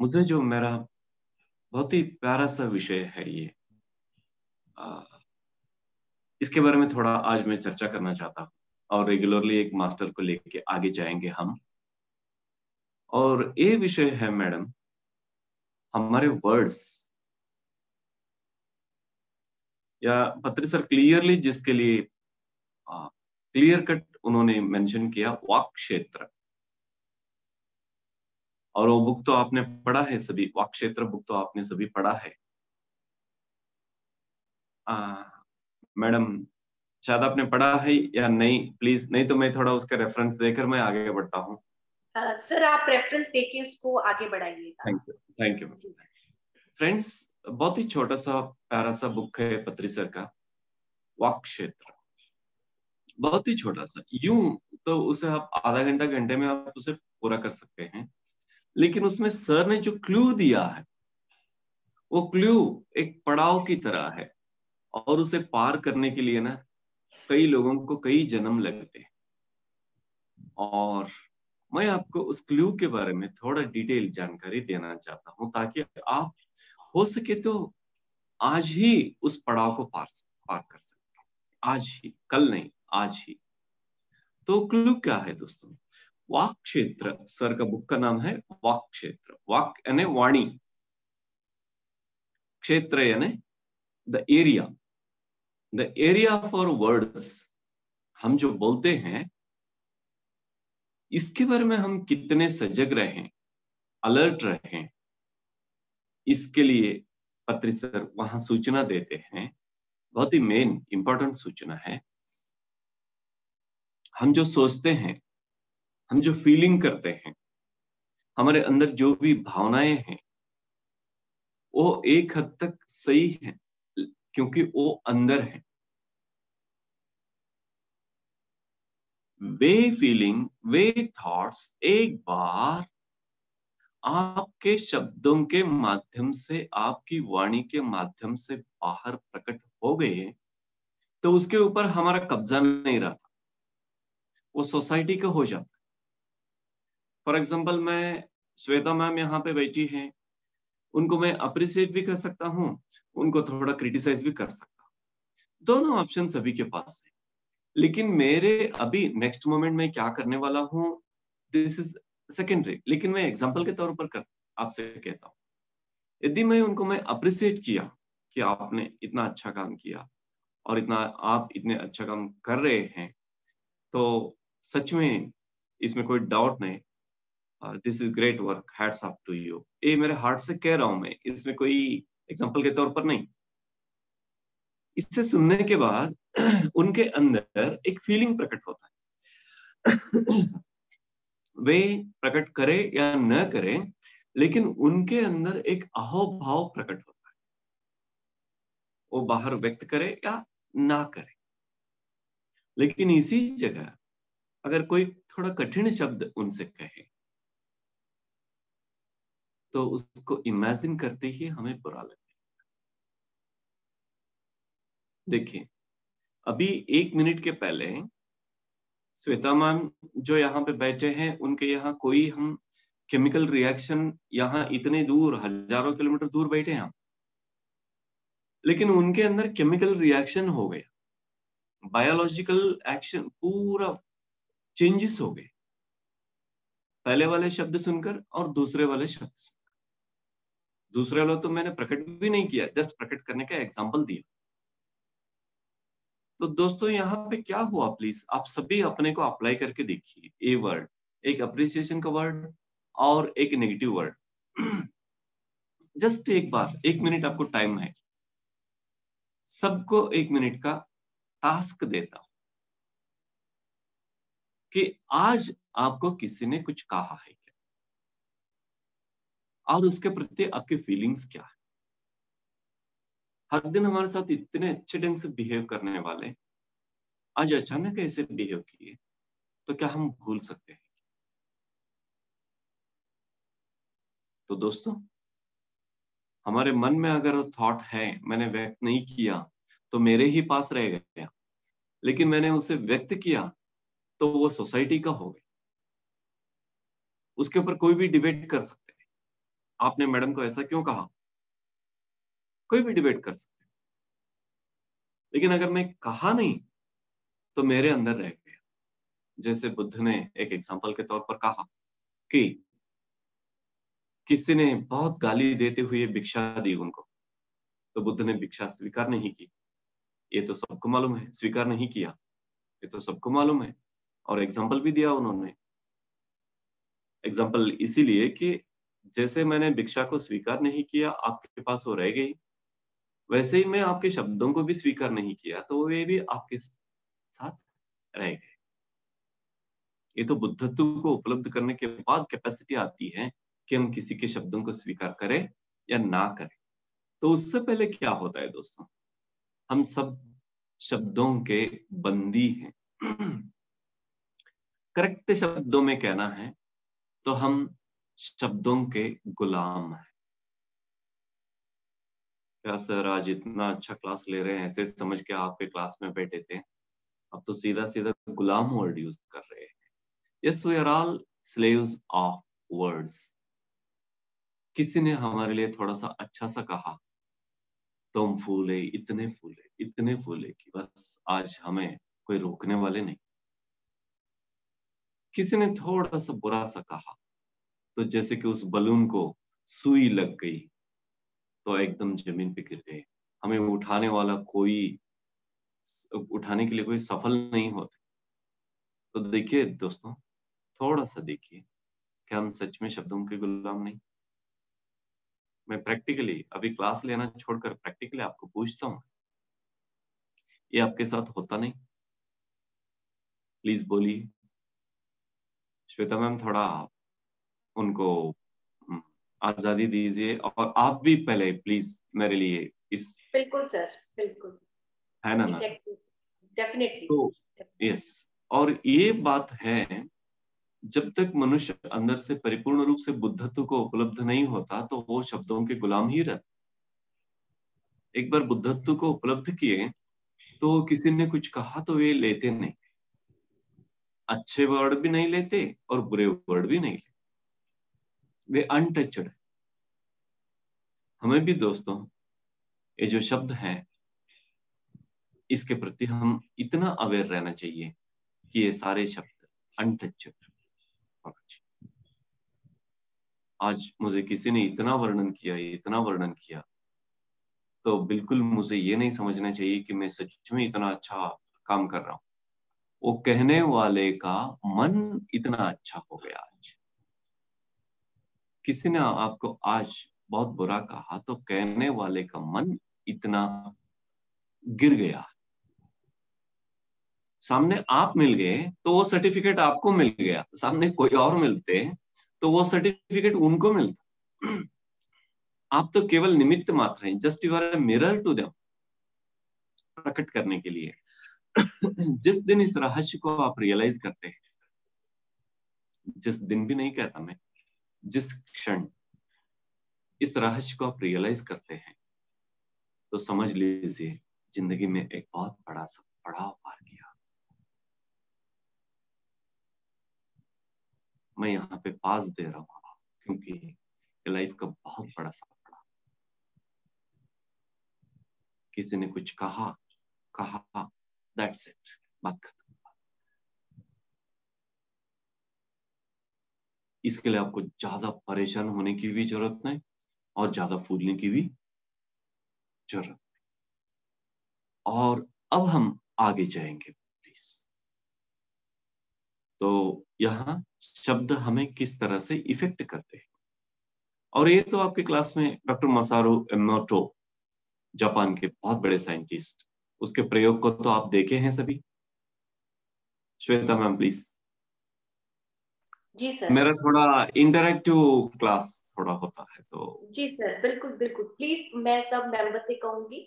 मुझे जो मेरा बहुत ही प्यारा सा विषय है ये, आ, इसके बारे में थोड़ा आज मैं चर्चा करना चाहता हूँ। और रेगुलरली एक मास्टर को लेके आगे जाएंगे हम। और ये विषय है मैडम, हमारे वर्ड्स, या पत्री सर क्लियरली जिसके लिए क्लियर कट उन्होंने मेंशन किया, वाक क्षेत्र। और वो बुक तो आपने पढ़ा है सभी, वाक क्षेत्र बुक तो आपने सभी पढ़ा है। मैडम शायद आपने पढ़ा है या नहीं, प्लीज, नहीं तो मैं थोड़ा उसका रेफरेंस देकर मैं आगे बढ़ता हूँ। सर आप रेफरेंस देके उसको आगे बढ़ाइएगा। Thank you, thank you friends. बहुत ही छोटा सा प्यारा सा बुक है पत्री सर का, वाक क्षेत्र। बहुत ही छोटा सा, यूं तो उसे आप आधा घंटा घंटे में आप उसे पूरा कर सकते हैं। लेकिन उसमें सर ने जो क्लू दिया है, वो क्लू एक पड़ाव की तरह है। और उसे पार करने के लिए ना, कई लोगों को कई जन्म लगते हैं। और मैं आपको उस क्लू के बारे में थोड़ा डिटेल जानकारी देना चाहता हूं, ताकि आप हो सके तो आज ही उस पड़ाव को पार कर सके। आज ही, कल नहीं, आज ही। तो क्लू क्या है दोस्तों? वाक क्षेत्र, सर का बुक का नाम है वाक क्षेत्र। वाक यानी वाणी, क्षेत्र यानी the area, the area for words. हम जो बोलते हैं, इसके बारे में हम कितने सजग रहें, अलर्ट रहें, इसके लिए पत्री सर वहां सूचना देते हैं। बहुत ही मेन इंपॉर्टेंट सूचना है। हम जो सोचते हैं, हम जो फीलिंग करते हैं, हमारे अंदर जो भी भावनाएं हैं, वो एक हद तक सही है, क्योंकि वो अंदर है। वे फीलिंग, वे थॉट्स एक बार आपके शब्दों के माध्यम से, आपकी वाणी के माध्यम से बाहर प्रकट हो गए, तो उसके ऊपर हमारा कब्जा नहीं रहता, वो सोसाइटी का हो जाता है। फॉर एग्जाम्पल, मैं, श्वेता मैम यहाँ पे बैठी हैं, उनको मैं अप्रिशिएट भी कर सकता हूँ, उनको थोड़ा क्रिटिसाइज भी कर सकता हूँ। दोनों ऑप्शन सभी के पास है। लेकिन मेरे अभी नेक्स्ट मोमेंट में क्या करने वाला हूँ, दिस इज सेकेंडरी। लेकिन मैं एग्जाम्पल के तौर पर आपसे कहता हूँ, यदि मैं अप्रिशिएट किया कि आपने इतना अच्छा काम किया और इतना आप इतने अच्छा काम कर रहे हैं, तो सच में इसमें कोई डाउट नहीं, this is great work, hats off to you. ये मेरे हार्ट से कह रहा हूं मैं, इसमें कोई एग्जाम्पल के तौर पर नहीं। इससे सुनने के बाद उनके अंदर एक फीलिंग प्रकट होता है। वे प्रकट करे या न करे, लेकिन उनके अंदर एक अहोभाव प्रकट होता है। वो बाहर व्यक्त करे या ना करे। लेकिन इसी जगह अगर कोई थोड़ा कठिन शब्द उनसे कहे, तो उसको इमेजिन करते ही हमें बुरा लगता है। देखिए, अभी 1 मिनट के पहले श्वेता मैम जो यहाँ पे बैठे हैं, उनके यहाँ कोई हम केमिकल रिएक्शन, यहाँ इतने दूर, हजारों किलोमीटर दूर बैठे हैं हम, लेकिन उनके अंदर केमिकल रिएक्शन हो गया, बायोलॉजिकल एक्शन पूरा चेंजेस हो गए, पहले वाले शब्द सुनकर और दूसरे वाले शब्द सुनकर। दूसरे वाले तो मैंने प्रकट भी नहीं किया, जस्ट प्रकट करने का एग्जाम्पल दिया। तो दोस्तों यहाँ पे क्या हुआ, प्लीज आप सभी अपने को अप्लाई करके देखिए। ए वर्ड, एक अप्रिसिएशन का वर्ड और एक नेगेटिव वर्ड। जस्ट एक बार, 1 मिनट आपको टाइम है, सबको 1 मिनट का टास्क देता हूं कि आज आपको किसी ने कुछ कहा है क्या, और उसके प्रति आपकी फीलिंग्स क्या है। हर दिन हमारे साथ इतने अच्छे ढंग से बिहेव करने वाले आज अचानक ऐसे बिहेव किए, तो क्या हम भूल सकते हैं? तो दोस्तों, हमारे मन में अगर वो थॉट है, मैंने व्यक्त नहीं किया तो मेरे ही पास रह गया, लेकिन मैंने उसे व्यक्त किया तो वो सोसाइटी का हो गया। उसके ऊपर कोई भी डिबेट कर सकते हैं, आपने मैडम को ऐसा क्यों कहा? कोई भी डिबेट कर सकते हैं। लेकिन अगर मैं कहा नहीं तो मेरे अंदर रह गया। जैसे बुद्ध ने एक एग्जाम्पल के तौर पर कहा कि किसी ने बहुत गाली देते हुए भिक्षा दी उनको, तो बुद्ध ने भिक्षा स्वीकार नहीं की। ये तो सबको मालूम है, स्वीकार नहीं किया, ये तो सबको मालूम है। और एग्जाम्पल भी दिया उन्होंने। एग्जाम्पल इसीलिए कि जैसे मैंने भिक्षा को स्वीकार नहीं किया, आपके पास वो रह गई, वैसे ही मैं आपके शब्दों को भी स्वीकार नहीं किया, तो वे भी आपके साथ रह गए। ये तो बुद्धत्व को उपलब्ध करने के बाद कैपेसिटी आती है कि हम किसी के शब्दों को स्वीकार करें या ना करें। तो उससे पहले क्या होता है दोस्तों, हम सब शब्दों के बंदी हैं। करेक्ट शब्दों में कहना है तो हम शब्दों के गुलाम हैं। क्या सर आज इतना अच्छा क्लास ले रहे हैं, ऐसे समझ के आपके क्लास में बैठे थे, अब तो सीधा सीधा गुलाम वर्ड यूज कर रहे हैं। Yes, we are all slaves of words. किसी ने हमारे लिए थोड़ा सा अच्छा सा कहा तो हम इतने फूले कि बस आज हमें कोई रोकने वाले नहीं। किसी ने थोड़ा सा बुरा सा कहा तो जैसे कि उस बलून को सुई लग गई, तो एकदम जमीन पे गिर गए। हमें उठाने के लिए कोई सफल नहीं होते। तो देखिए दोस्तों, थोड़ा सा देखिए, क्या हम सच में शब्दों के गुलाम नहीं? मैं प्रैक्टिकली अभी क्लास लेना छोड़कर प्रैक्टिकली आपको पूछता हूँ, ये आपके साथ होता नहीं? प्लीज बोलिए। श्वेता मैम, थोड़ा उनको हम्म, आजादी दीजिए, और आप भी पहले प्लीज मेरे लिए इस, बिल्कुल सर, बिल्कुल। है ना मैम? Effective, definitely. तो यस, और ये बात है, जब तक मनुष्य अंदर से परिपूर्ण रूप से बुद्धत्व को उपलब्ध नहीं होता तो वो शब्दों के गुलाम ही रहता। एक बार बुद्धत्व को उपलब्ध किए तो किसी ने कुछ कहा तो वे लेते नहीं, अच्छे वर्ड भी नहीं लेते और बुरे वर्ड भी नहीं लेते, वे अनटचड। हमें भी दोस्तों ये जो शब्द हैं, इसके प्रति हम इतना अवेयर रहना चाहिए कि ये सारे शब्द अनटचड होना चाहिए। आज मुझे किसी ने इतना वर्णन किया, तो बिल्कुल मुझे ये नहीं समझना चाहिए कि मैं सच में इतना अच्छा काम कर रहा हूँ। वो कहने वाले का मन इतना अच्छा हो गया। आज किसी ने आपको आज बहुत बुरा कहा तो कहने वाले का मन इतना गिर गया। सामने आप मिल गए तो वो सर्टिफिकेट आपको मिल गया, सामने कोई और मिलते तो वो सर्टिफिकेट उनको मिलता। आप तो केवल निमित्त मात्र हैं, just you are a mirror to them, प्रकट करने के लिए। जिस दिन इस रहस्य को आप रियलाइज करते हैं, जिस दिन भी नहीं कहता मैं, जिस क्षण इस रहस्य को आप रियलाइज करते हैं, तो समझ लीजिए जिंदगी में एक बहुत बड़ा सा पड़ाव पार किया। मैं यहाँ पे पास दे रहा हूँ क्योंकि लाइफ का बहुत बड़ा सा पड़ाव। किसी ने कुछ कहा, दैट्स इट, बात खत्म। इसके लिए आपको ज्यादा परेशान होने की भी जरूरत नहीं और ज्यादा फूलने की भी जरूरत। और अब हम आगे जाएंगे प्लीज। तो यहाँ शब्द हमें किस तरह से इफेक्ट करते हैं, और ये तो आपके क्लास में डॉक्टर मसारू एमोटो, जापान के बहुत बड़े साइंटिस्ट, उसके प्रयोग को तो आप देखे हैं सभी। Shweta ma'am please. जी सर। मेरा थोड़ा इंटरैक्टिव क्लास थोड़ा होता है तो। जी सर, बिल्कुल बिल्कुल। प्लीज मैं सब मेंबर से कहूंगी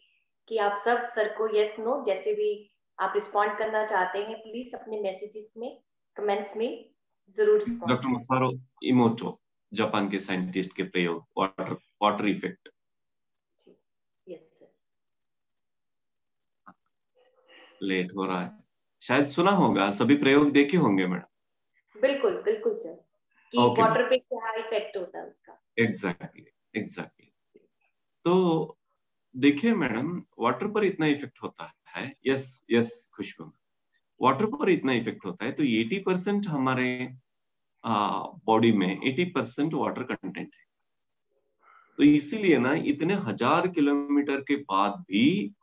कि आप सब सर को यस नो जैसे भी आप रिस्पॉन्ड करना चाहते हैं, प्लीज अपने मैसेजेस में, कमेंट्स में जरूर रिस्पॉन्ड डॉक्टर करें। मसारू इमोटो, जापान के साइंटिस्ट के प्रयोग, water water effect. Yes sir. Late हो रहा है, शायद सुना होगा, सभी प्रयोग देखे होंगे मैडम। बिल्कुल बिल्कुल सर। कि वाटर पे क्या इफेक्ट होता है उसका। एग्जैक्टली। तो देखिए मैडम, वाटर पर इतना इफेक्ट होता है, यस यस खुशबू, वाटर पर इतना इफेक्ट होता है, तो 80% हमारे बॉडी में 80% वाटर कंटेंट है। तो इसीलिए ना इतने 1000 किलोमीटर के बाद भी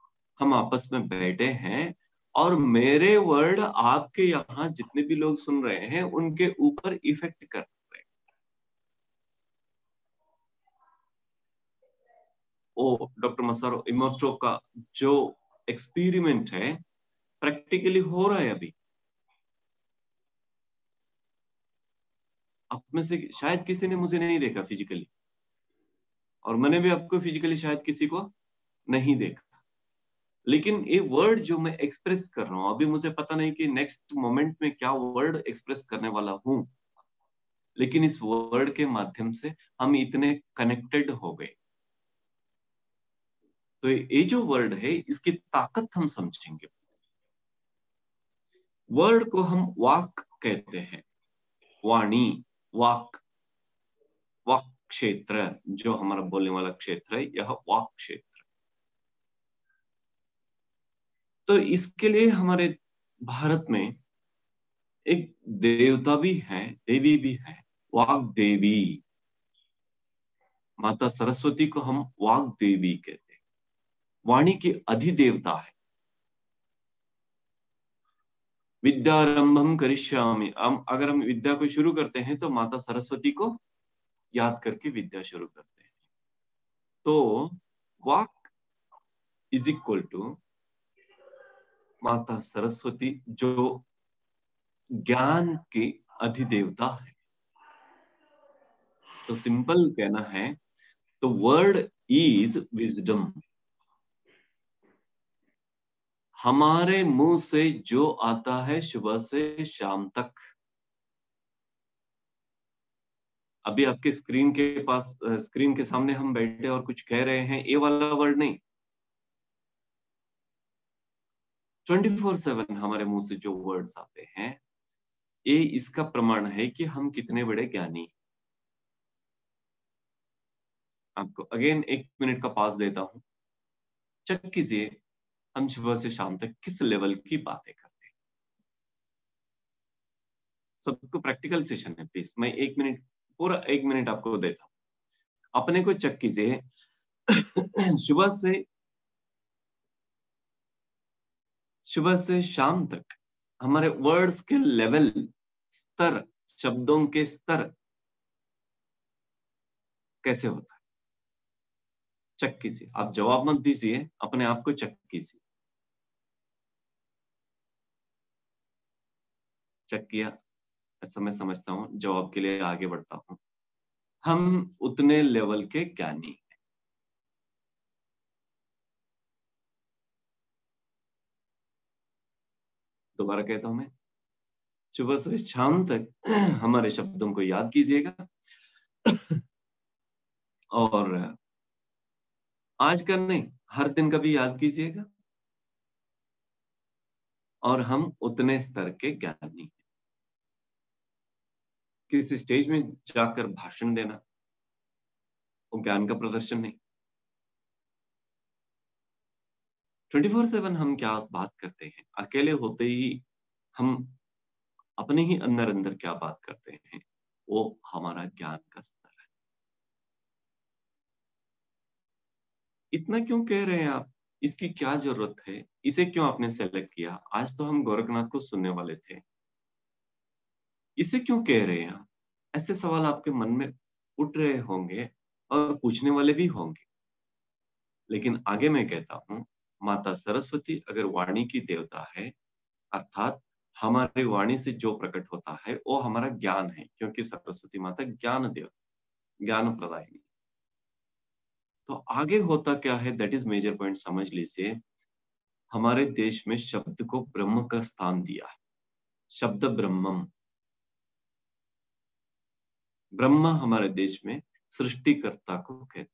हम आपस में बैठे हैं, और मेरे वर्ड आपके यहाँ जितने भी लोग सुन रहे हैं उनके ऊपर इफेक्ट कर रहे हैं। ओ डॉक्टर मसारो इमोटो का जो एक्सपेरिमेंट है प्रैक्टिकली हो रहा है अभी। आप में से शायद किसी ने मुझे नहीं देखा फिजिकली, और मैंने भी आपको फिजिकली शायद किसी को नहीं देखा, लेकिन ये वर्ड जो मैं एक्सप्रेस कर रहा हूं अभी, मुझे पता नहीं कि नेक्स्ट मोमेंट में क्या वर्ड एक्सप्रेस करने वाला हूं, लेकिन इस वर्ड के माध्यम से हम इतने कनेक्टेड हो गए। तो ये जो वर्ड है इसकी ताकत हम समझेंगे। वर्ड को हम वाक कहते हैं, वाणी, वाक, वाक क्षेत्र, जो हमारा बोलने वाला क्षेत्र है यह वाक क्षेत्र। तो इसके लिए हमारे भारत में एक देवता भी है, देवी भी है, वाग देवी। माता सरस्वती को हम वाग देवी कहते हैं, वाणी के अधिदेवता है। विद्यारंभम करिष्यामि, हम अगर हम विद्या को शुरू करते हैं तो माता सरस्वती को याद करके विद्या शुरू करते हैं। तो वाक इज इक्वल टू माता सरस्वती, जो ज्ञान के अधिदेवता है। तो सिंपल कहना है तो वर्ड इज विजडम। हमारे मुंह से जो आता है सुबह से शाम तक, अभी आपके स्क्रीन के पास, स्क्रीन के सामने हम बैठे और कुछ कह रहे हैं, ये वाला वर्ड नहीं, 24/7 हमारे मुंह से जो वर्ड्स आते हैं, ये इसका प्रमाण है कि हम कितने बड़े ज्ञानी। आपको अगेन 1 मिनट का पास देता हूं, चेक कीजिए हम सुबह से शाम तक किस लेवल की बातें करते हैं। सबको प्रैक्टिकल सेशन है, प्लीज मैं 1 मिनट, पूरा 1 मिनट आपको देता हूं, अपने को चेक कीजिए सुबह से शाम तक हमारे वर्ड्स के लेवल, स्तर, शब्दों के स्तर कैसे होता है। चेक कीजिए, आप जवाब मत दीजिए, अपने आप को चेक कीजिए। चेक किया, ऐसा मैं समझता हूं, जवाब के लिए आगे बढ़ता हूं। हम उतने लेवल के ज्ञानी। दोबारा कहता हूं मैं, सुबह से शाम तक हमारे शब्दों को याद कीजिएगा, और आज का नहीं, हर दिन का भी याद कीजिएगा, और हम उतने स्तर के ज्ञानी हैं। किस स्टेज में जाकर भाषण देना वो ज्ञान का प्रदर्शन नहीं। 24/7 हम क्या बात करते हैं, अकेले होते ही हम अपने ही अंदर अंदर क्या बात करते हैं, वो हमारा ज्ञान का स्तर है। इतना क्यों कह रहे हैं आप, इसकी क्या जरूरत है, इसे क्यों आपने सेलेक्ट किया, आज तो हम गोरखनाथ को सुनने वाले थे, इसे क्यों कह रहे हैं आप, ऐसे सवाल आपके मन में उठ रहे होंगे और पूछने वाले भी होंगे। लेकिन आगे मैं कहता हूं, माता सरस्वती अगर वाणी की देवता है, अर्थात हमारी वाणी से जो प्रकट होता है वो हमारा ज्ञान है, क्योंकि सरस्वती माता ज्ञान देवता, ज्ञान प्रदायिनी। तो आगे होता क्या है, दैट इज मेजर पॉइंट, समझ लीजिए। हमारे देश में शब्द को ब्रह्म का स्थान दिया है, शब्द ब्रह्मम। ब्रह्म हमारे देश में सृष्टिकर्ता को कहते,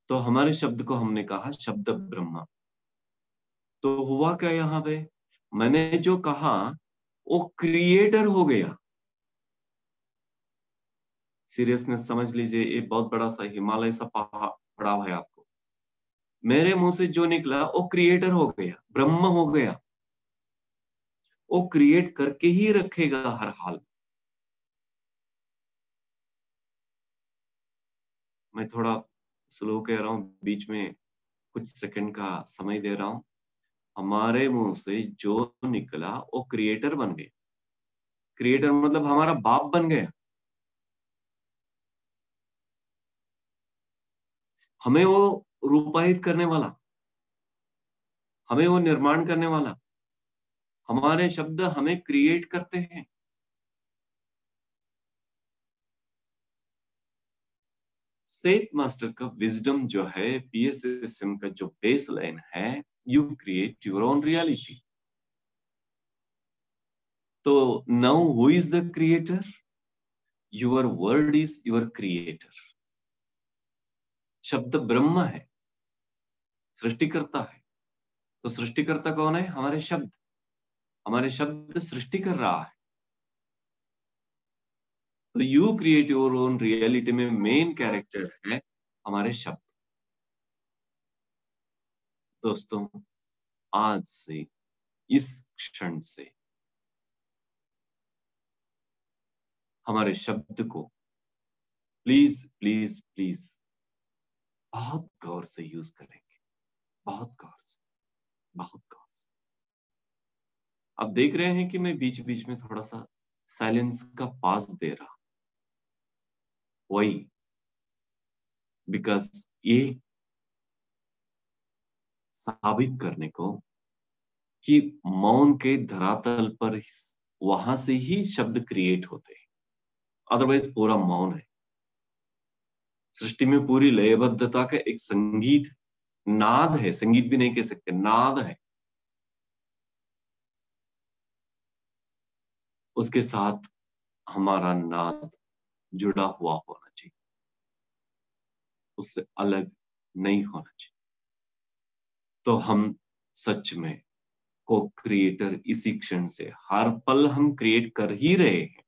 तो हमारे शब्द को हमने कहा शब्द ब्रह्म। तो हुआ क्या यहाँ पे, मैंने जो कहा वो क्रिएटर हो गया। सीरियसनेस समझ लीजिए, ये बहुत बड़ा सा हिमालय सा पहाड़ पड़ा है आपको। मेरे मुंह से जो निकला वो क्रिएटर हो गया, ब्रह्म हो गया। वो क्रिएट करके ही रखेगा हर हाल। मैं थोड़ा स्लो कह रहा हूँ, बीच में कुछ सेकंड का समय दे रहा हूं। हमारे मुंह से जो निकला वो क्रिएटर बन गया। क्रिएटर मतलब हमारा बाप बन गया। हमें वो रूपायित करने वाला, हमें वो निर्माण करने वाला, हमारे शब्द हमें क्रिएट करते हैं। सेठ मास्टर का विजडम जो है, PSSM का जो बेस लाइन है, you create your own reality. तो now who is the creator? Your word is your creator. शब्द ब्रह्म है, सृष्टिकर्ता है। तो सृष्टिकर्ता कौन है? हमारे शब्द। हमारे शब्द सृष्टि कर रहा है। तो you create your own reality में मेन कैरेक्टर है हमारे शब्द। दोस्तों, आज से, इस क्षण से हमारे शब्द को प्लीज प्लीज प्लीज बहुत गौर से यूज करेंगे। बहुत गौर से, बहुत गौर से। आप देख रहे हैं कि मैं बीच बीच में थोड़ा सा साइलेंस का पास दे रहा। वही, बिकॉज ये साबित करने को कि मौन के धरातल पर वहां से ही शब्द क्रिएट होते हैं। अदरवाइज पूरा मौन है। सृष्टि में पूरी लयबद्धता का एक संगीत, नाद है। संगीत भी नहीं कह सकते, नाद है। उसके साथ हमारा नाद जुड़ा हुआ होना चाहिए, उससे अलग नहीं होना चाहिए। तो हम सच में को क्रिएटर इसी क्षण से हर पल हम क्रिएट कर ही रहे हैं।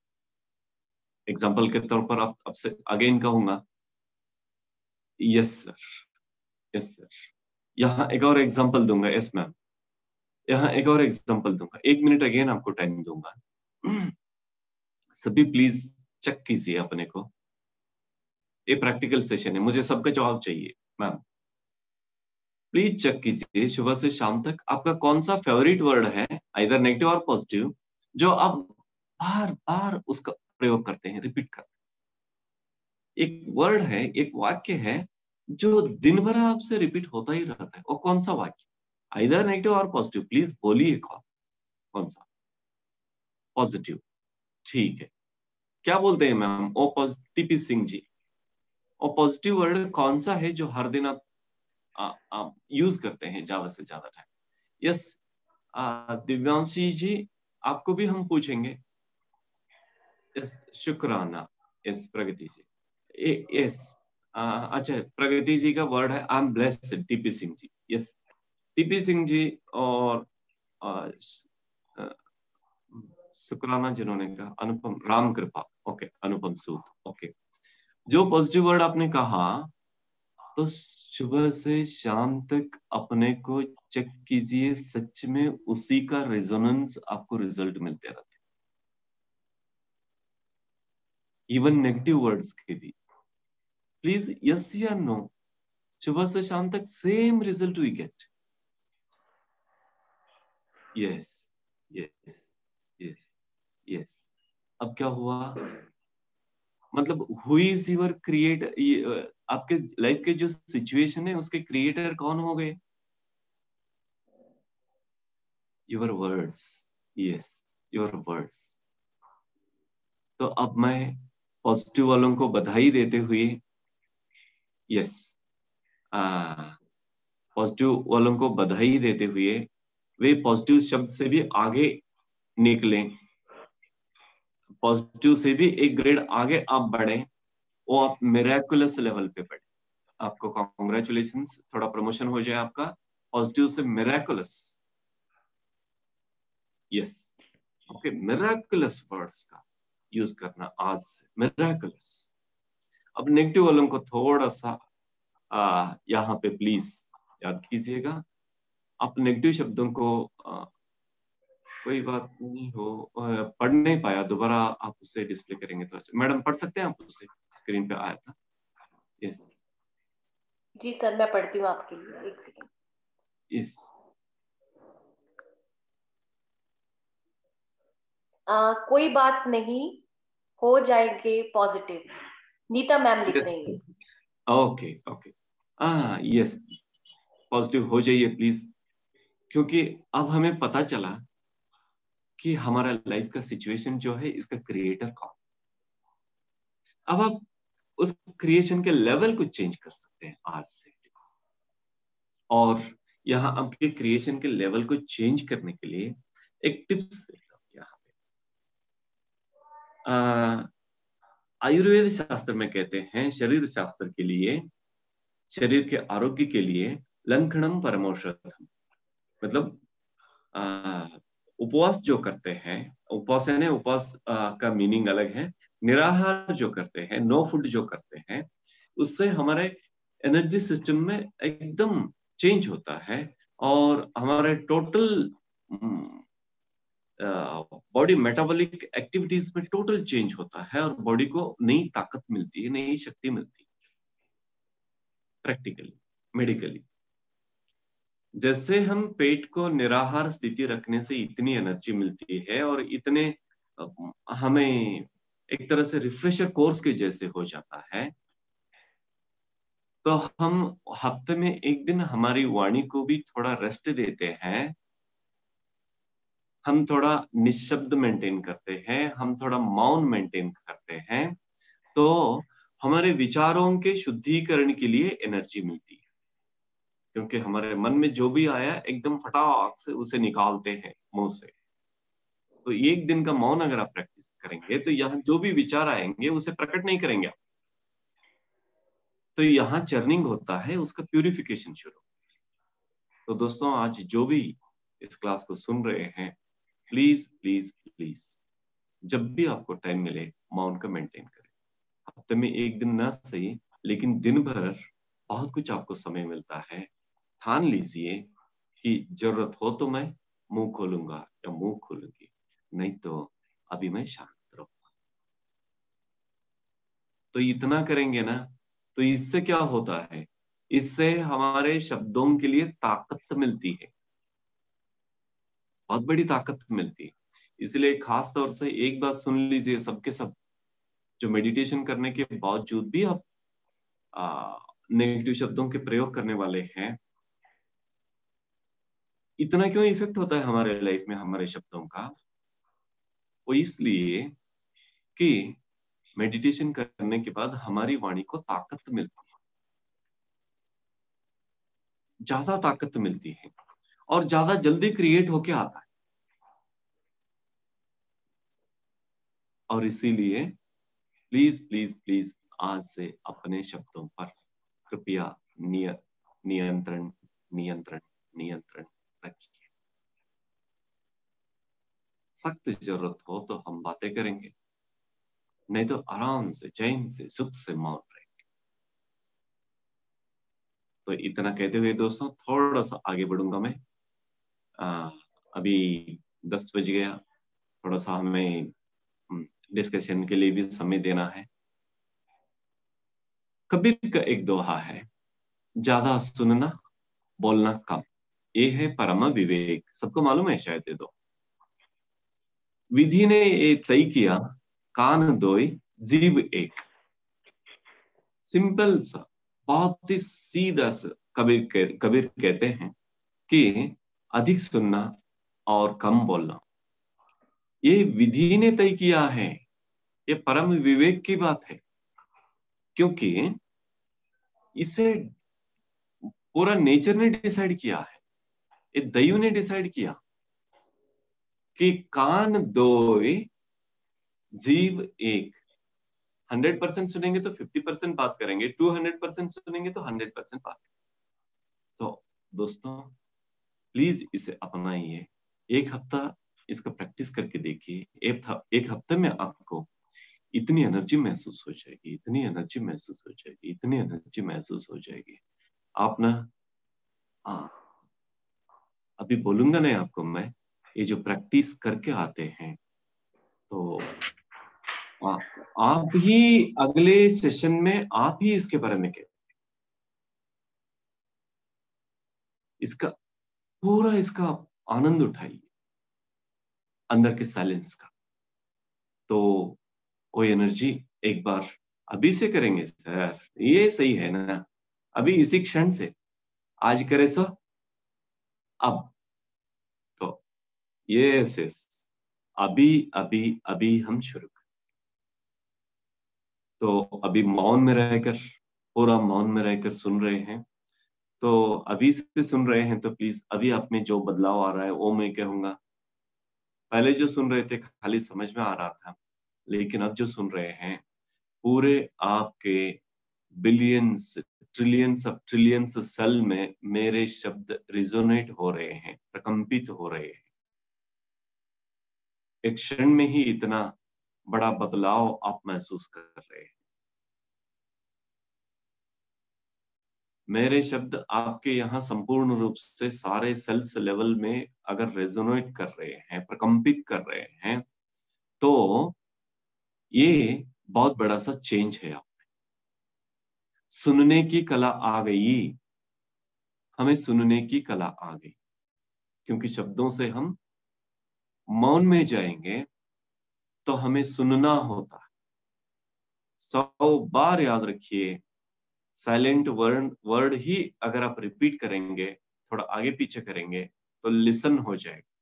एग्जाम्पल के तौर पर आप आपसे अगेन कहूंगा, यस सर, यस सर। यहाँ एक और एग्जाम्पल दूंगा। यस मैम, यहाँ एक और एग्जाम्पल दूंगा। 1 मिनट अगेन आपको टाइम दूंगा। सभी प्लीज चेक कीजिए अपने को। ये प्रैक्टिकल सेशन है, मुझे सबका जवाब चाहिए। मैम प्लीज चेक कीजिए सुबह से शाम तक आपका कौन सा फेवरेट वर्ड है, आइदर नेगेटिव और पॉजिटिव, जो आप बार बार उसका प्रयोग करते हैं, रिपीट करते हैं। एक वर्ड है, एक वाक्य है जो दिन भर आपसे रिपीट होता ही रहता है। वो कौन सा वाक्य? आइदर नेगेटिव और पॉजिटिव, प्लीज बोलिए। कौन सा? पॉजिटिव। ठीक है। क्या बोलते हैं ma'am? O positive. TP Singh ji, O positive word कौन सा है जो हर दिन आप यूज करते हैं ज्यादा से ज्यादा टाइम? यस दिव्यांशी जी, आपको भी हम पूछेंगे। यस शुक्राना। यस प्रगति जी। यस अच्छा, प्रगति जी का वर्ड है I am blessed. TP Singh ji, yes. TP Singh ji और आ, शुक्राना जिन्होंने कहा, अनुपम राम कृपा, ओके, अनुपम सूद, ओके। जो पॉजिटिव वर्ड आपने कहा, तो सुबह से शाम तक अपने को चेक कीजिए, सच में उसी का रेजोनेंस आपको रिजल्ट मिलते रहते। इवन नेगेटिव वर्ड्स के भी प्लीज यस या नो, सुबह से शाम तक same result we get. Yes yes yes yes. अब क्या हुआ? मतलब हु इज यूर क्रिएट, आपके लाइफ के जो सिचुएशन है उसके क्रिएटर कौन हो गए? Your words. Yes, your words. तो अब मैं पॉजिटिव वालों को बधाई देते हुए, यस, पॉजिटिव वालों को बधाई देते हुए, वे पॉजिटिव शब्द से भी आगे निकले, पॉजिटिव से भी एक ग्रेड आगे आप बढ़े, वो आप मिरेकुलस लेवल पे बढ़े। आपको कॉन्ग्रेचुलेशंस, थोड़ा प्रमोशन हो जाए आपका। पॉजिटिव से miraculous, yes, okay, miraculous words का यूज करना आज से, मिरेकुलस। अब नेगेटिव वालों को थोड़ा सा यहाँ पे प्लीज याद कीजिएगा। आप नेगेटिव शब्दों को कोई बात नहीं हो, पढ़ नहीं पाया, दोबारा आप उसे डिस्प्ले करेंगे तो अच्छा। मैडम पढ़ सकते हैं आप उसे, स्क्रीन पे आया था। यस जी सर, मैं पढ़ती हूँ आपके लिए, एक सेकेंड। यस। कोई बात नहीं, हो जाएंगे पॉजिटिव। नीता मैम लिख यस रही है। Okay okay. यस, पॉजिटिव हो जाइए प्लीज, क्योंकि अब हमें पता चला कि हमारा लाइफ का सिचुएशन जो है इसका क्रिएटर कौन। अब आप उस क्रिएशन के लेवल को चेंज कर सकते हैं आज से। और यहाँ आपके क्रिएशन के लेवल को चेंज करने के लिए एक टिप्स देता हूँ यहाँ पे। आयुर्वेद शास्त्र में कहते हैं शरीर शास्त्र के लिए, शरीर के आरोग्य के लिए लंघनम परमौषधम, मतलब उपवास जो करते हैं, उपवास है ना, उपवास का मीनिंग अलग है। निराहार जो करते हैं, नो फूड जो करते हैं, उससे हमारे एनर्जी सिस्टम में एकदम चेंज होता है और हमारे टोटल बॉडी मेटाबॉलिक एक्टिविटीज में टोटल चेंज होता है और बॉडी को नई ताकत मिलती है, नई शक्ति मिलती है। प्रैक्टिकली, मेडिकली, जैसे हम पेट को निराहार स्थिति रखने से इतनी एनर्जी मिलती है और इतने हमें एक तरह से रिफ्रेशर कोर्स के जैसे हो जाता है, तो हम हफ्ते में एक दिन हमारी वाणी को भी थोड़ा रेस्ट देते हैं, हम थोड़ा निशब्द मेंटेन करते हैं, हम थोड़ा मौन मेंटेन करते हैं, तो हमारे विचारों के शुद्धिकरण के लिए एनर्जी मिलती है। क्योंकि हमारे मन में जो भी आया एकदम फटाक से उसे निकालते हैं मुंह से। तो एक दिन का मौन अगर आप प्रैक्टिस करेंगे तो यहाँ जो भी विचार आएंगे उसे प्रकट नहीं करेंगे आप, तो यहाँ चर्निंग होता है, उसका प्यूरिफिकेशन शुरू। तो दोस्तों आज जो भी इस क्लास को सुन रहे हैं, प्लीज प्लीज प्लीज जब भी आपको टाइम मिले मौन का मेंटेन करें। हफ्ते में एक दिन ना सही, लेकिन दिन भर बहुत कुछ आपको समय मिलता है। ठान लीजिए कि जरूरत हो तो मैं मुंह खोलूंगा या मुंह खोलूंगी, नहीं तो अभी मैं शांत रहूंगा। तो इतना करेंगे ना, तो इससे क्या होता है, इससे हमारे शब्दों के लिए ताकत मिलती है, बहुत बड़ी ताकत मिलती है। इसलिए खास तौर से एक बात सुन लीजिए सबके सब, जो मेडिटेशन करने के बावजूद भी आप नेगेटिव शब्दों के प्रयोग करने वाले हैं, इतना क्यों इफेक्ट होता है हमारे लाइफ में हमारे शब्दों का? वो इसलिए कि मेडिटेशन करने के बाद हमारी वाणी को ताकत मिलती है, ज्यादा ताकत मिलती है और ज्यादा जल्दी क्रिएट होके आता है। और इसीलिए प्लीज प्लीज प्लीज आज से अपने शब्दों पर कृपया नियंत्रण नियंत्रण नियंत्रण रखिए। सख्त जरूरत हो तो हम बातें करेंगे, नहीं तो आराम से चैन से सुख से मौन रहेंगे। तो इतना कहते हुए दोस्तों थोड़ा सा आगे बढ़ूंगा मैं। अभी 10 बज गया, थोड़ा सा हमें डिस्कशन के लिए भी समय देना है। कबीर का एक दोहा है, ज्यादा सुनना बोलना कम, ये है परम विवेक। सबको मालूम है शायद ये दो। विधि ने ये तय किया, कान दोय जीव एक। सिंपल सा, बहुत ही सीधा सा कबीर कहते हैं कि अधिक सुनना और कम बोलना, ये विधि ने तय किया है, ये परम विवेक की बात है। क्योंकि इसे पूरा नेचर ने डिसाइड किया है, ये दयु ने डिसाइड किया कि कान दो जीव एक। 100% सुनेंगे तो 50% बात करेंगे, 200% सुनेंगे तो 100% बात करेंगे। तो दोस्तों प्लीज इसे अपनाइए, एक हफ्ता इसका प्रैक्टिस करके देखिए। एक हफ्ते में आपको इतनी एनर्जी महसूस हो जाएगी, इतनी एनर्जी महसूस हो जाएगी, इतनी एनर्जी महसूस हो जाएगी। आप ना, हाँ, अभी बोलूंगा नहीं आपको मैं, ये जो प्रैक्टिस करके आते हैं तो आप ही अगले सेशन में आप ही इसके बारे में कहें, इसका पूरा इसका आनंद उठाइए अंदर के साइलेंस का। तो वो एनर्जी एक बार अभी से करेंगे सर, ये सही है ना, अभी इसी क्षण से आज करे सो अब, तो यस यस, अभी अभी अभी हम शुरू करें। तो अभी मौन में रहकर, पूरा मौन में रहकर सुन रहे हैं, तो अभी से सुन रहे हैं तो प्लीज अभी आप में जो बदलाव आ रहा है वो मैं कहूंगा। पहले जो सुन रहे थे खाली समझ में आ रहा था, लेकिन अब जो सुन रहे हैं पूरे आपके billions trillions of trillions cell में मेरे शब्द रिजोनेट हो रहे हैं, प्रकंपित हो रहे हैं। एक क्षण में ही इतना बड़ा बदलाव आप महसूस कर रहे हैं। मेरे शब्द आपके यहाँ संपूर्ण रूप से सारे सेल्स लेवल में अगर रेजोनेट कर रहे हैं, प्रकंपित कर रहे हैं, तो ये बहुत बड़ा सा चेंज है। आप सुनने की कला आ गई, हमें सुनने की कला आ गई, क्योंकि शब्दों से हम मौन में जाएंगे तो हमें सुनना होता है। 100 बार याद रखिए, साइलेंट वर्ड वर्ड ही अगर आप रिपीट करेंगे, थोड़ा आगे पीछे करेंगे तो लिसन हो जाएगा।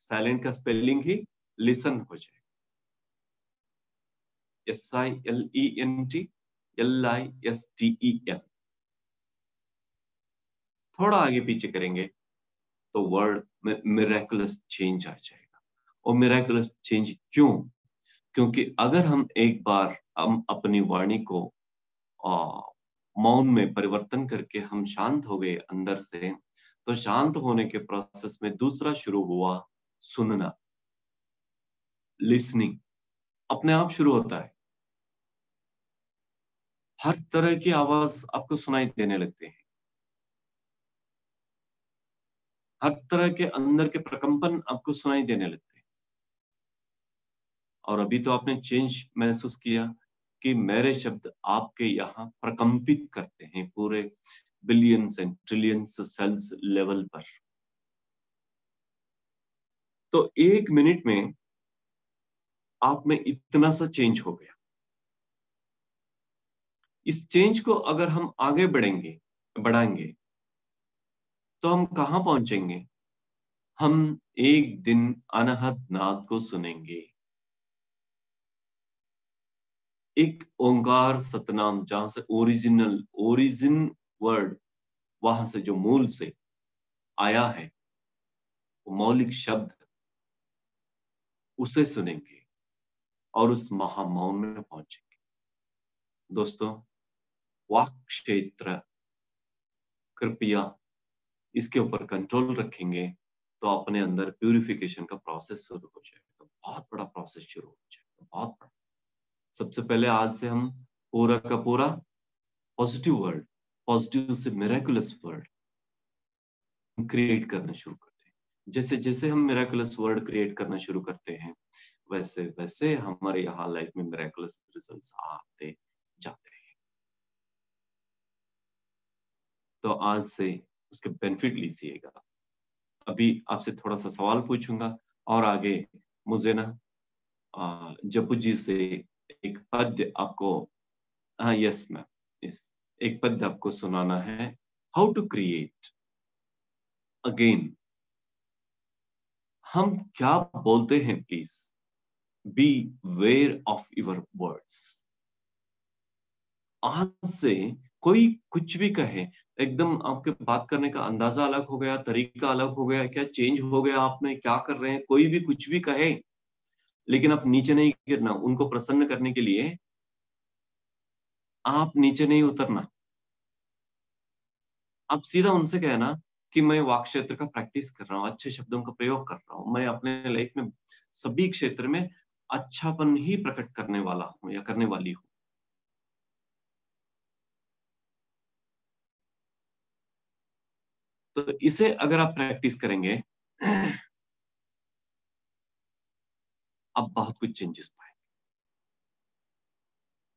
साइलेंट का स्पेलिंग ही लिसन हो जाएगा, SILENT LISTEN। थोड़ा आगे पीछे करेंगे तो वर्ड में मिरेकुलस चेंज आ जाएगा। और मिरेकुलस चेंज क्यों? क्योंकि अगर हम एक बार हम अपनी वाणी को मौन में परिवर्तन करके हम शांत हो गए अंदर से, तो शांत होने के प्रोसेस में दूसरा शुरू हुआ, सुनना, लिसनिंग अपने आप शुरू होता है। हर तरह की आवाज आपको सुनाई देने लगते हैं, हर तरह के अंदर के प्रकंपन आपको सुनाई देने लगते हैं। और अभी तो आपने चेंज महसूस किया कि मेरे शब्द आपके यहाँ प्रकंपित करते हैं पूरे billions and trillions cells level पर। तो 1 मिनट में आप में इतना सा चेंज हो गया। इस चेंज को अगर हम आगे बढ़ाएंगे तो हम कहां पहुंचेंगे? हम एक दिन अनहद नाद को सुनेंगे, एक ओंकार सतनाम, जहां से ओरिजिन वर्ड, वहां से जो मूल से आया है, वो मौलिक शब्द, उसे सुनेंगे और उस महामौन में पहुंचेंगे। दोस्तों, वाक क्षेत्र कृपया इसके ऊपर कंट्रोल रखेंगे तो अपने अंदर प्यूरिफिकेशन का प्रोसेस शुरू हो जाएगा। बहुत बड़ा प्रोसेस शुरू हो जाएगा, बहुत बड़ा। सबसे पहले आज से हम पूरा का पूरा पॉजिटिव वर्ड, पॉजिटिव से मिरेकुलस वर्ड क्रिएट करना शुरू करते हैं। जैसे जैसे हम मिरेकुलस वर्ड क्रिएट करना शुरू करते हैं, वैसे वैसे हमारे यहाँ लाइफ में मिरेकुलस रिजल्ट्स आते जाते हैं। तो आज से उसके बेनिफिट लीजिएगा। अभी आपसे थोड़ा सा सवाल पूछूंगा और आगे मुझे ना जपू जी से एक पद्य आपको, हाँ यस मैम, यस, एक पद्य आपको सुनाना है। How to create again. हम क्या बोलते हैं please, beware of your words. आज से कोई कुछ भी कहे, एकदम आपके बात करने का अंदाजा अलग हो गया, तरीका अलग हो गया, क्या चेंज हो गया आप में, क्या कर रहे हैं, कोई भी कुछ भी कहे, लेकिन आप नीचे नहीं गिरना। उनको प्रसन्न करने के लिए आप नीचे नहीं उतरना। आप सीधा उनसे कहना कि मैं वाक क्षेत्र का प्रैक्टिस कर रहा हूँ, अच्छे शब्दों का प्रयोग कर रहा हूँ, मैं अपने लाइफ में सभी क्षेत्र में अच्छापन ही प्रकट करने वाला हूं या करने वाली हूं। तो इसे अगर आप प्रैक्टिस करेंगे आप बहुत कुछ चेंजेस पाएंगे।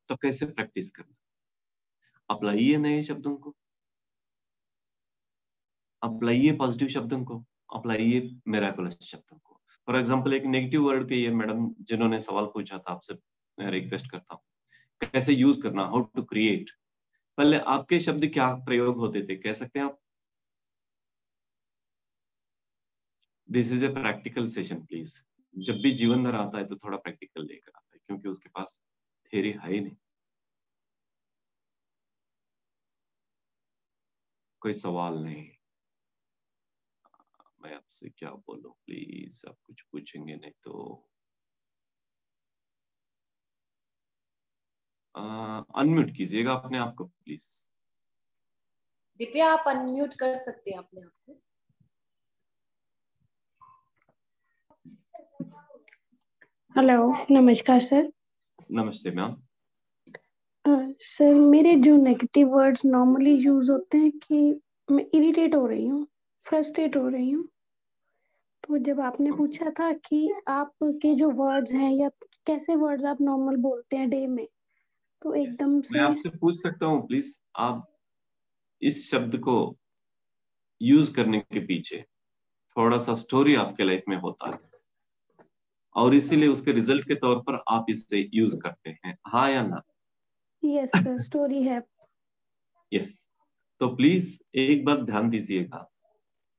तो कैसे प्रैक्टिस करना? आप लाइए नए शब्दों को, आप लाइए पॉजिटिव शब्दों को, आप लाइए मिरेकलस शब्दों को। फॉर एग्जाम्पल एक नेगेटिव वर्ड के ये मैडम जिन्होंने सवाल पूछा था आपसे, मैं रिक्वेस्ट करता हूँ कैसे यूज करना, हाउ टू क्रिएट। पहले आपके शब्द क्या प्रयोग होते थे, कह सकते हैं आप? This is a practical session please. जब भी जीवन धर आता है तो थोड़ा प्रैक्टिकल लेकर आता है, क्योंकि उसके पास थ्योरी है ही नहीं। कोई सवाल नहीं, मैं आपसे क्या बोलूं, प्लीज आप कुछ पूछेंगे नहीं तो अनम्यूट कीजिएगा अपने आप को प्लीज। दिव्या आप अनम्यूट कर सकते हैं अपने आप को। हेलो, नमस्कार सर। नमस्ते मैम। सर मेरे जो नेगेटिव वर्ड्स नॉर्मली यूज होते हैं कि मैं इरिटेट हो रही हूँ, फ्रस्ट्रेट हो रही हूँ। तो जब आपने पूछा था कि आपके जो वर्ड्स हैं या कैसे वर्ड्स आप नॉर्मल बोलते हैं डे में, तो एकदम मैं से आपसे पूछ सकता हूँ प्लीज, आप इस शब्द को यूज करने के पीछे थोड़ा सा स्टोरी आपके लाइफ में होता है और इसीलिए उसके रिजल्ट के तौर पर आप इसे यूज करते हैं, हाँ या ना? यस सर, स्टोरी है। यस। तो प्लीज एक बात ध्यान दीजिएगा,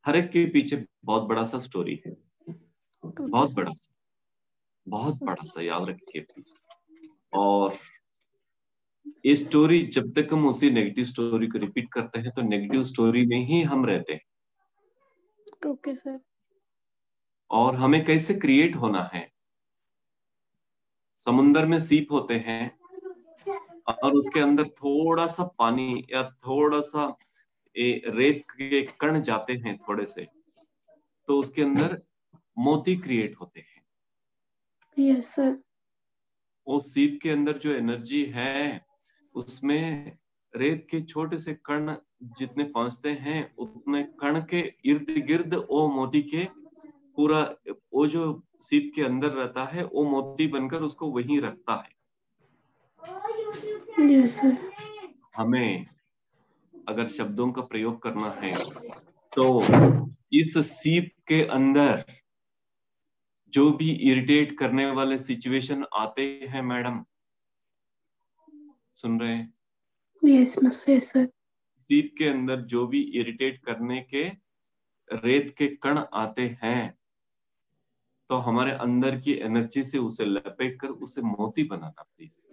हर एक के पीछे बहुत बड़ा सा स्टोरी है, बहुत बड़ा सा, बहुत बड़ा सा, याद रखिए प्लीज। और ये स्टोरी जब तक हम उसी नेगेटिव स्टोरी को रिपीट करते हैं तो नेगेटिव स्टोरी में ही हम रहते हैं। Okay sir. और हमें कैसे क्रिएट होना है, समुंदर में सीप होते हैं और उसके अंदर थोड़ा सा पानी या थोड़ा सा रेत के कण जाते हैं थोड़े से, तो उसके अंदर मोती क्रिएट होते हैं। Yes sir. वो सीप के अंदर जो एनर्जी है उसमें रेत के छोटे से कण जितने पहुंचते हैं उतने कण के इर्द गिर्द वो मोती के पूरा, वो जो सीप के अंदर रहता है वो मोती बनकर उसको वहीं रखता है। Yes sir. हमें अगर शब्दों का प्रयोग करना है तो इस सीप के अंदर जो भी इरिटेट करने वाले सिचुएशन आते हैं, मैडम सुन रहे हैं? Yes sir. सीप के अंदर जो भी इरिटेट करने के रेत के कण आते हैं तो हमारे अंदर की एनर्जी से उसे लपेट कर उसे मोती बनाना please.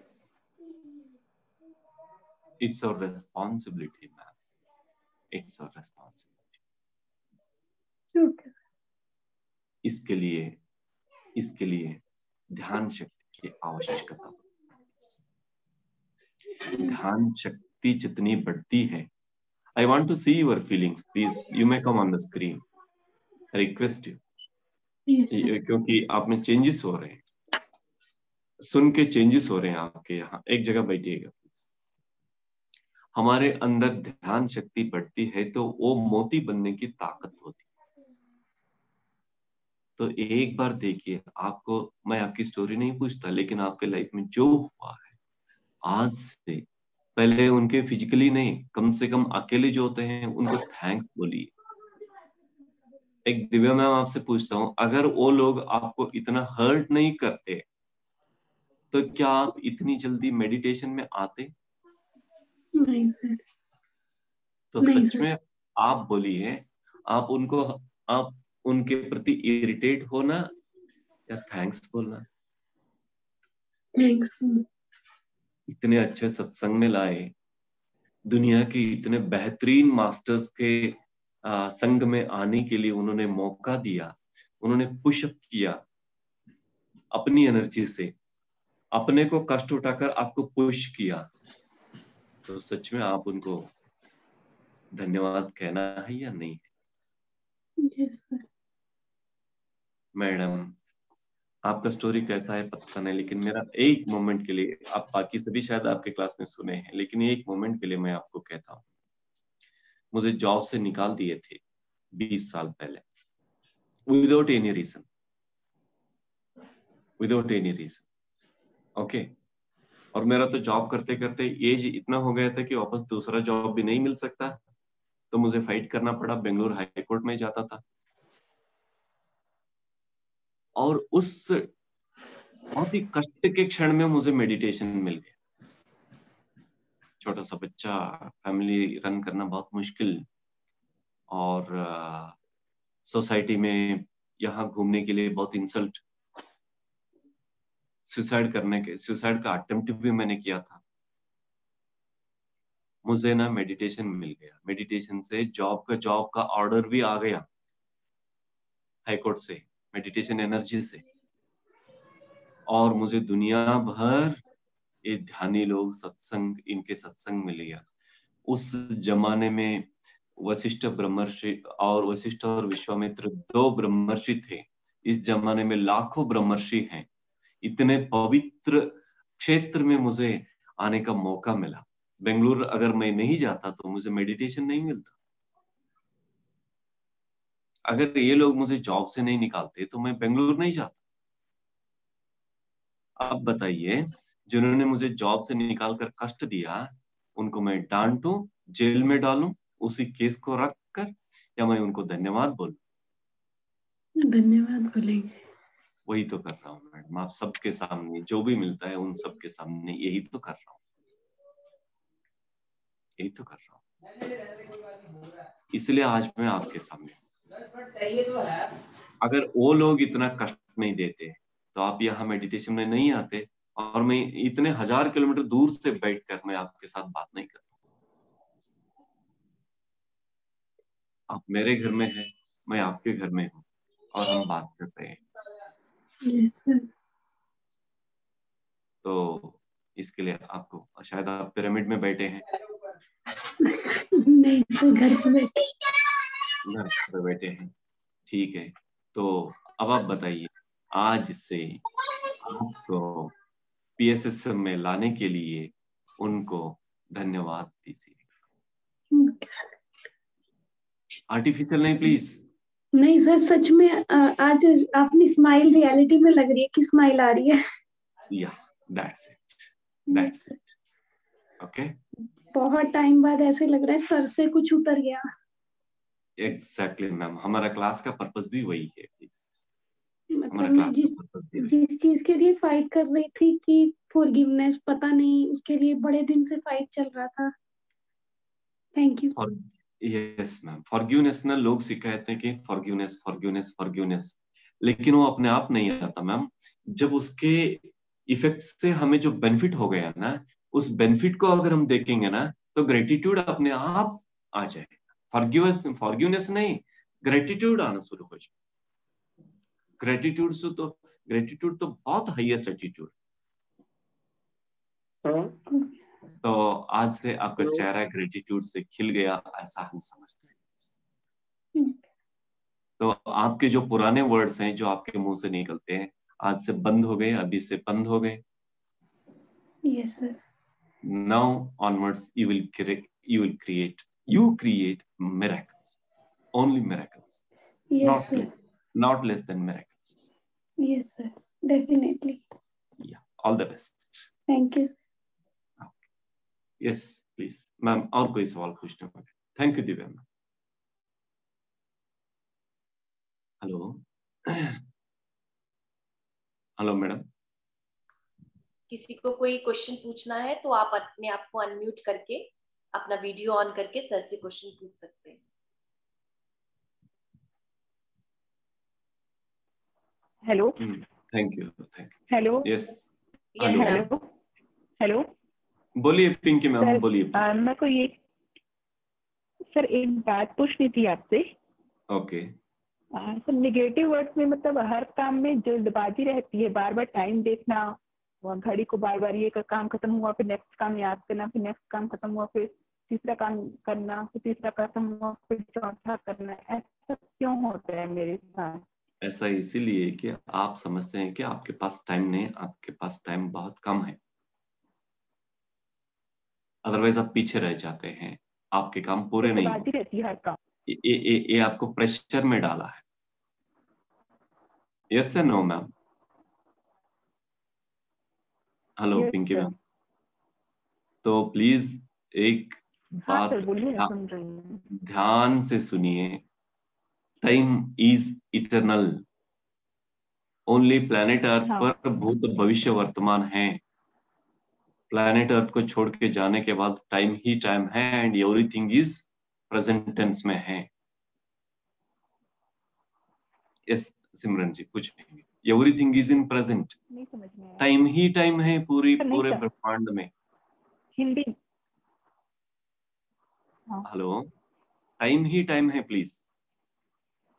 It's our responsibility ma'am, it's our responsibility. Okay. इसके लिए ध्यान शक्ति की आवश्यकता। ध्यान शक्ति जितनी बढ़ती है, I want to see your feelings please, you may come on the screen, request you, yes sir. क्योंकि आप में चेंजेस हो रहे हैं, सुन के चेंजेस हो रहे हैं आपके यहाँ। एक जगह बैठिएगा प्लीज। हमारे अंदर ध्यान शक्ति बढ़ती है तो वो मोती बनने की ताकत होती है। तो एक बार देखिए, आपको मैं आपकी स्टोरी नहीं पूछता, लेकिन आपके लाइफ में जो हुआ है आज से, पहले उनके फिजिकली नहीं, कम से कम अकेले जो होते हैं उनको थैंक्स बोलिए। एक दिव्या मैम आपसे पूछता हूँ, अगर वो लोग आपको इतना हर्ट नहीं करते तो क्या आप इतनी जल्दी मेडिटेशन में आते? नहीं सर। तो नहीं सच सर। में आप बोलिए, आप उनको, आप उनके प्रति इरिटेट होना या थैंक्स बोलना? थैंक्स। इतने अच्छे सत्संग में लाए, दुनिया के इतने बेहतरीन मास्टर्स के संग में आने के लिए उन्होंने मौका दिया, उन्होंने पुशअप किया अपनी एनर्जी से, अपने को कष्ट उठाकर आपको पुश किया। तो सच में आप उनको धन्यवाद कहना है या नहीं? Yes sir. मैडम आपका स्टोरी कैसा है पता नहीं, लेकिन मेरा एक मोमेंट के लिए, आप बाकी सभी शायद आपके क्लास में सुने हैं, लेकिन एक मोमेंट के लिए मैं आपको कहता हूँ। मुझे जॉब से निकाल दिए थे 20 साल पहले, without any reason, without any reason. Okay, और मेरा तो जॉब करते करते एज इतना हो गया था कि वापस दूसरा जॉब भी नहीं मिल सकता, तो मुझे फाइट करना पड़ा, बेंगलुरु हाई कोर्ट में जाता था। और उस बहुत ही कष्ट के क्षण में मुझे मेडिटेशन मिल गया। छोटा सा बच्चा, फैमिली रन करना बहुत मुश्किल, और सोसाइटी में यहाँ घूमने के लिए बहुत इंसल्ट, सुसाइड का अटेम्प्ट भी मैंने किया था। मुझे ना मेडिटेशन मिल गया, मेडिटेशन से जॉब का ऑर्डर भी आ गया हाई कोर्ट से, मेडिटेशन एनर्जी से। और मुझे दुनिया भर ये ध्यानी लोग, सत्संग, इनके सत्संग मिल गया। उस जमाने में वशिष्ठ और विश्वामित्र 2 ब्रह्मर्षि थे। इस जमाने में लाखों ब्रह्मर्षि हैं। इतने पवित्र क्षेत्र में मुझे आने का मौका मिला। बेंगलुरु अगर मैं नहीं जाता तो मुझे मेडिटेशन नहीं मिलता। अगर ये लोग मुझे जॉब से नहीं निकालते तो मैं बेंगलुरु नहीं जाता। अब बताइए, जिन्होंने मुझे जॉब से निकाल कर कष्ट दिया, उनको मैं डांटूं, जेल में डालूं, उसी केस को रख कर, या मैं उनको धन्यवाद बोलूं? धन्यवाद बोलेंगे। वही तो कर रहा हूँ मैडम, आप सबके सामने जो भी मिलता है उन सबके सामने यही तो कर रहा हूँ, यही तो कर रहा हूँ। इसलिए आज मैं आपके सामने। अगर वो लोग इतना कष्ट नहीं देते तो आप यहाँ मेडिटेशन में नहीं आते, और मैं इतने 1000 किलोमीटर दूर से बैठकर मैं आपके साथ बात नहीं करता। आप मेरे घर में हैं, मैं आपके घर में हूँ, और हम बात कर रहे हैं। Yes, sir. तो इसके लिए आपको, शायद आप पिरामिड में बैठे हैं, नहीं सर, घर पे बैठे। घर पे बैठे हैं, ठीक है। तो अब आप बताइए, आज से आपको पीएसएसएम में लाने के लिए उनको धन्यवाद दीजिए। आर्टिफिशियल नहीं प्लीज। नहीं सर, सच में आज आपने स्माइल रियलिटी में लग रही है कि स्माइल आ रही है। या दैट्स इट ओके। बहुत टाइम बाद ऐसे लग रहा है सर से कुछ उतर गया। एग्जैक्टली मैम, हमारा क्लास का पर्पस भी वही है। मतलब मैं जिस चीज के लिए फाइट कर रही थी कि फॉरगिवनेस, पता नहीं उसके लिए बड़े दिन से फाइट चल रहा था। Thank you. Yes ma'am, forgiveness ना, लोग सिखाते हैं कि फॉरगिवनेस फॉरगिवनेस फॉरगिवनेस, लेकिन वो अपने आप नहीं आता मैम। जब उसके इफेक्ट से हमें जो बेनिफिट हो गया ना, उस बेनिफिट को अगर हम देखेंगे ना, तो ग्रेटिट्यूड अपने आप आ जाएगा। फॉरगिवनेस नहीं, ग्रेटिट्यूड आना शुरू हो जाए। ग्रेटिट्यूड तो बहुत हाईएस्ट एटीट्यूड। तो आज से आपका चेहरा ग्रेटिट्यूड से खिल गया, ऐसा हम समझते हैं। तो आपके जो पुराने वर्ड्स हैं जो आपके मुंह से निकलते हैं, आज से बंद हो गए, अभी से बंद हो गए। Yes sir. Now onwards you will create miracles, only miracles, Yes sir. not less than miracles. Yes sir, definitely. Yeah, all the best. Thank you. Okay. Yes please ma'am, और कोई सवाल पूछने होंगे? Thank you Divya ma'am. Hello hello madam, किसी को कोई question पूछना है तो आप अपने आप को अनम्यूट करके अपना वीडियो ऑन करके सर से क्वेश्चन पूछ सकते हैं। Hello, thank you hello, yes Yes, hello ma'am. Hello, बोलिए पिंकी मैम, सर बोलिए please. मेरे को ये सर एक बात पूछनी थी आपसे। ओके सर निगेटिव वर्ड्स में मतलब हर काम में जल्दबाजी रहती है, बार बार टाइम देखना, घड़ी को बार बार, ये काम खत्म हुआ फिर नेक्स्ट काम याद करना, फिर नेक्स्ट काम खत्म हुआ फिर तीसरा काम करना, फिर तीसरा खत्म हुआ फिर चौथा करना, ऐसा क्यों होता है मेरे साथ? ऐसा इसीलिए कि आप समझते हैं कि आपके पास टाइम नहीं, आपके पास टाइम बहुत कम है। अदरवाइज आप पीछे रह जाते हैं, आपके काम पूरे नहीं जल्दबाजी होते। रहती है हर काम। ये आपको प्रेशर में डाला है। यस या no ma'am? Hello yes Pinky sir. Ma'am. तो प्लीज एक हाँ सर बात बोलिए, मैं सुन रही हूँ। ध्यान से सुनिए। Time is eternal. Only planet earth हाँ पर भूत भविष्य वर्तमान है। प्लैनेट अर्थ को छोड़ के जाने के बाद टाइम ही टाइम है and everything is present tense में है। यस सिमरन जी कुछ नहीं, एवरीथिंग इज इन प्रेजेंट। नहीं समझ में आया टाइम ही टाइम है पूरी सर, नहीं पूरे सर ब्रह्मांड में। हिंदी। हाँ हेलो, टाइम ही टाइम है प्लीज।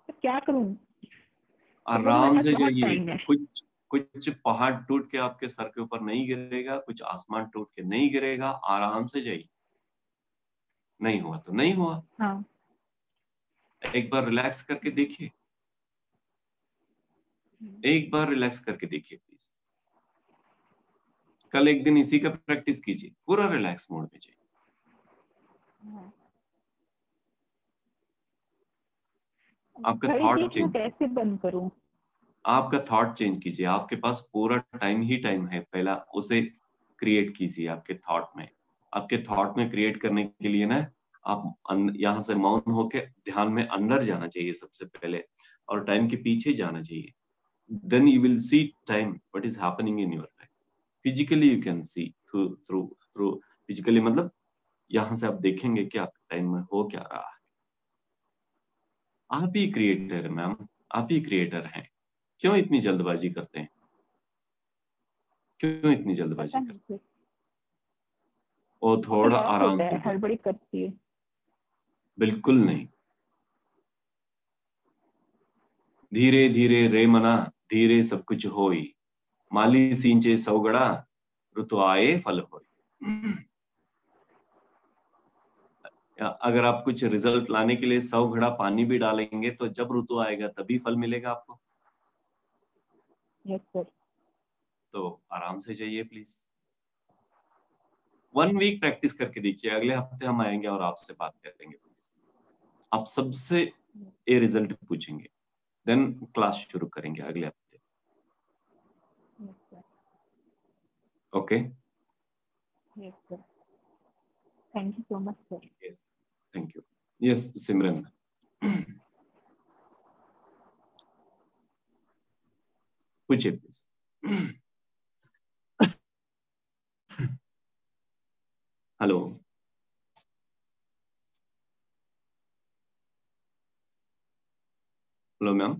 तो क्या करूँ? तो बोलो मेरे आराम पास से बहुत जाइए। टाइम है। कुछ कुछ पहाड़ टूट के आपके सर के ऊपर नहीं गिरेगा, कुछ आसमान टूट के नहीं गिरेगा। आराम से जाइए। नहीं हुआ तो नहीं हुआ, हाँ एक बार रिलैक्स करके देखिए। एक बार रिलैक्स करके देखिए प्लीज। कल एक दिन इसी का प्रैक्टिस कीजिए, पूरा रिलैक्स मोड में जाइए। हाँ। आपका घड़ी थॉट देखना चेंज, कैसे बंद करूँ? आपका थॉट चेंज कीजिए। आपके पास पूरा टाइम ही टाइम है, पहला उसे क्रिएट कीजिए आपके थॉट में। आपके थॉट में क्रिएट करने के लिए ना, आप यहाँ से मौन होके ध्यान में अंदर जाना चाहिए सबसे पहले, और टाइम के पीछे जाना चाहिए। Then you will see time what is happening in your life. Physically you can see through through through. Physically मतलब यहाँ से आप देखेंगे कि आपके टाइम में हो क्या रहा है। आप ही क्रिएटर है मैम, आप ही क्रिएटर हैं। क्यों इतनी जल्दबाजी करते हैं? क्यों इतनी जल्दबाजी पता करते नहीं सर, हैं? वो वो तो थोड़ा लॉस आराम होता से है, जाए। हड़बड़ी करती है। बिल्कुल नहीं। धीरे धीरे रे मना, धीरे सब कुछ होई। माली सींचे सौगड़ा, ऋतु आए फल होई। अगर आप कुछ रिजल्ट लाने के लिए 100 घड़ा पानी भी डालेंगे तो जब ऋतु आएगा तभी फल मिलेगा आपको। Yes sir. तो आराम से जाइए प्लीज। 1 वीक प्रैक्टिस करके देखिए, अगले हफ्ते हम आएंगे और आपसे बात करेंगे प्लीज। आप सबसे ये रिजल्ट पूछेंगे, देन क्लास शुरू करेंगे अगले हफ्ते। Yes sir. Okay, yes sir. Thank you so much sir. Yes thank you. Yes Simran पूछिए प्लीज। हेलो, हेलो मैम,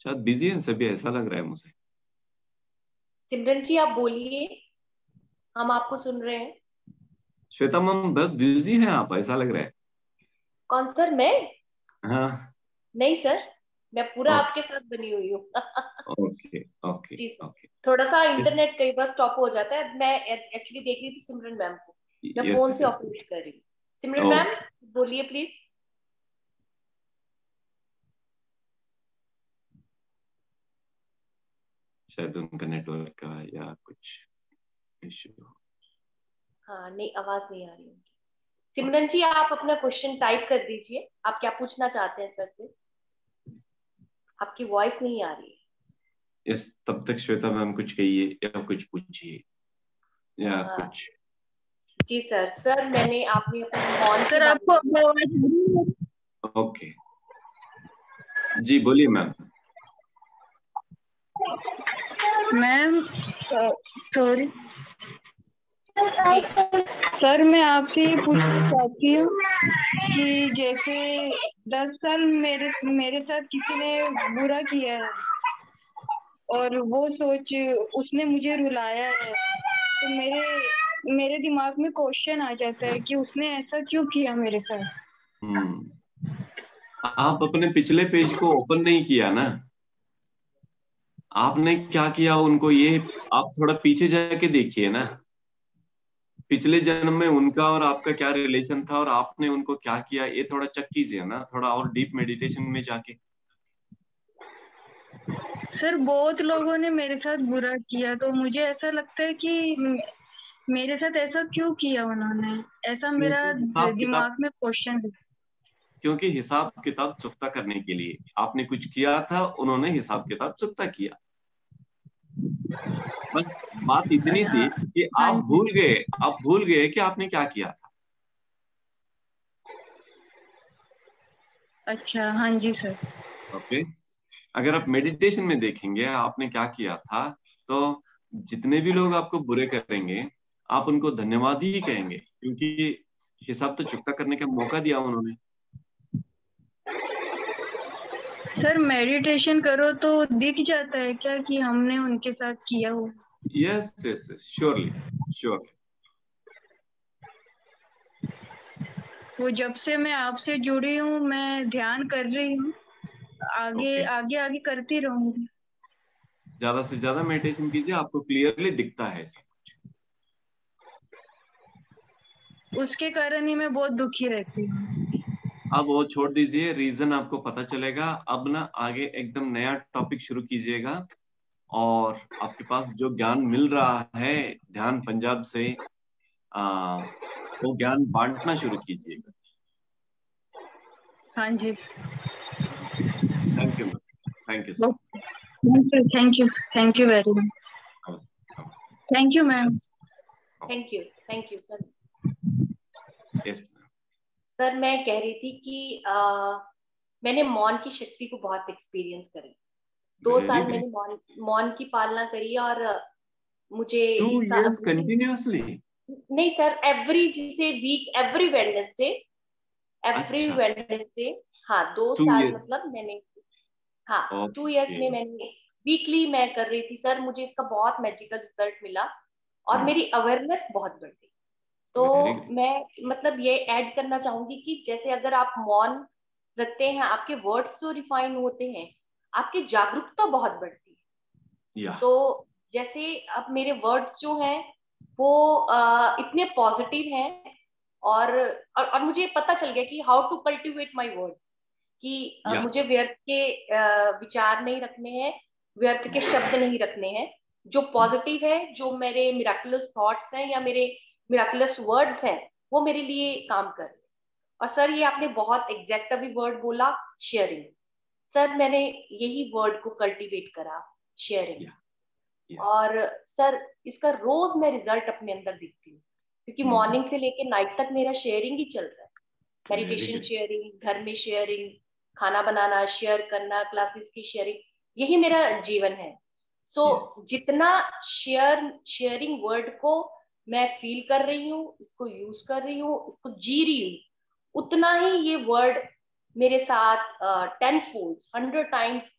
शायद बिजी है सभी, ऐसा लग रहा है मुझे। सिमरन जी आप बोलिए, हम आपको सुन रहे हैं। श्वेता मैम बहुत बिजी हैं आप, ऐसा लग रहा है। कौन सर, मैं? हाँ। नहीं सर, मैं पूरा आपके साथ बनी हुई हूँ। ओके ओके जी सर, ओके। थोड़ा सा यस इंटरनेट कई बार स्टॉप हो जाता है। मैं एक्चुअली देख रही थी सिमरन मैम को, मैं फोन यस से यस। ऑपरेट कर रही हूँ। सिमरन मैम ओके, बोलिए प्लीज। शायद उनका नेटवर्क का या कुछ इश्यू। हाँ नहीं, आवाज नहीं आ रही उनकी। सिमरन जी आप अपना क्वेश्चन टाइप कर दीजिए, आप क्या पूछना चाहते हैं सर से। आपकी वॉइस नहीं आ रही यस, तब तक श्वेता मैम कुछ कहिए या कुछ पूछिए या है। कुछ। जी सर, सर मैंने आपने अपने मौन के सर बारे आपको में। अपनी आवाज आ रही है? ओके जी बोलिए मैम। मैम सॉरी जी सर, मैं आपसे ये पूछना चाहती हूँ कि जैसे 10 साल मेरे मेरे साथ किसी ने बुरा किया है और वो सोच उसने मुझे रुलाया है, तो मेरे मेरे दिमाग में क्वेश्चन आ जाता है कि उसने ऐसा क्यों किया मेरे साथ। आप अपने पिछले पेज को ओपन नहीं किया ना। आपने क्या किया उनको, ये आप थोड़ा पीछे जाके देखिए ना। पिछले जन्म में उनका और आपका क्या रिलेशन था और आपने उनको क्या किया, ये थोड़ा चेक कीजिए ना, थोड़ा और डीप मेडिटेशन में जाके। सर बहुत लोगों ने मेरे साथ बुरा किया, तो मुझे ऐसा लगता है कि मेरे साथ ऐसा क्यों किया उन्होंने, ऐसा मेरा हिसाब किताब, दिमाग में क्वेश्चन है। क्योंकि हिसाब किताब चुकता करने के लिए आपने कुछ किया था, उन्होंने हिसाब किताब चुकता किया। बस बात इतनी सी कि हाँ आप जी। भूल गए, आप भूल गए कि आपने क्या किया था। अच्छा, हाँ जी सर। ओके, अगर आप मेडिटेशन में देखेंगे आपने क्या किया था, तो जितने भी लोग आपको बुरे करेंगे आप उनको धन्यवाद ही कहेंगे, क्योंकि हिसाब तो चुकता करने का मौका दिया उन्होंने। सर मेडिटेशन करो तो दिख जाता है क्या कि हमने उनके साथ किया हो? Yes yes yes, surely surely. वो जब से मैं आपसे जुड़ी हूँ मैं ध्यान कर रही हूँ, आगे ओके, आगे आगे करती रहूंगी। ज्यादा से ज्यादा मेडिटेशन कीजिए, आपको क्लियरली दिखता है सब। उसके कारण ही मैं बहुत दुखी रहती हूँ। अब वो छोड़ दीजिए, रीजन आपको पता चलेगा। अब ना आगे एकदम नया टॉपिक शुरू कीजिएगा, और आपके पास जो ज्ञान मिल रहा है ध्यान पंजाब से, वो ज्ञान बांटना शुरू कीजिएगा। हाँ जी। Thank you ma'am, thank you so thank you very much. Much. नमस्ते। Thank you ma'am. Thank you sir. Yes sir मैं कह रही थी कि मैंने मौन की शक्ति को बहुत एक्सपीरियंस करी। 2 वेरी साल ग्रेट। मैंने मौन की पालना करी, और मुझे 2 इसका years अभी कंटिन्यूअसली? नहीं सर, एवरी जिसे वीक एवरी वेडनेसडे, एवरी अच्छा, वेडनेसडे। हाँ, 2 2 साल years। मतलब मैंने, हाँ 2 इयर्स ओके। में मैंने वीकली मैं कर रही थी सर। मुझे इसका बहुत मैजिकल रिजल्ट मिला और मेरी अवेयरनेस बहुत बढ़ गई। तो वेरी ग्रेट। मैं मतलब ये ऐड करना चाहूंगी कि जैसे अगर आप मौन रखते हैं, आपके वर्ड्स जो रिफाइन होते हैं, आपकी जागरूकता बहुत बढ़ती है। या तो जैसे अब मेरे वर्ड्स जो हैं वो इतने पॉजिटिव हैं, और मुझे पता चल गया कि how to cultivate my words, कि या मुझे व्यर्थ के विचार नहीं रखने हैं, व्यर्थ के शब्द नहीं रखने हैं। जो पॉजिटिव है, जो मेरे मिराकुलस थॉट्स हैं या मेरे मिराकुलस वर्ड्स हैं, वो मेरे लिए काम कर रहे हैं। और सर ये आपने बहुत एग्जैक्ट अभी वर्ड बोला, शेयरिंग। सर मैंने यही वर्ड को कल्टीवेट करा, शेयरिंग। या यस। और सर इसका रोज मैं रिजल्ट अपने अंदर देखती हूँ, क्योंकि मॉर्निंग से लेके नाइट तक मेरा शेयरिंग ही चल रहा है। Very meditation great. शेयरिंग, घर में शेयरिंग, खाना बनाना शेयर करना, क्लासेस की शेयरिंग, यही मेरा जीवन है। सो यस जितना शेयरिंग वर्ड को मैं फील कर रही हूँ, इसको यूज कर रही हूँ, इसको जी रही हूँ, उतना ही ये वर्ड मेरे साथ 10 फोल्ड 100 टाइम्स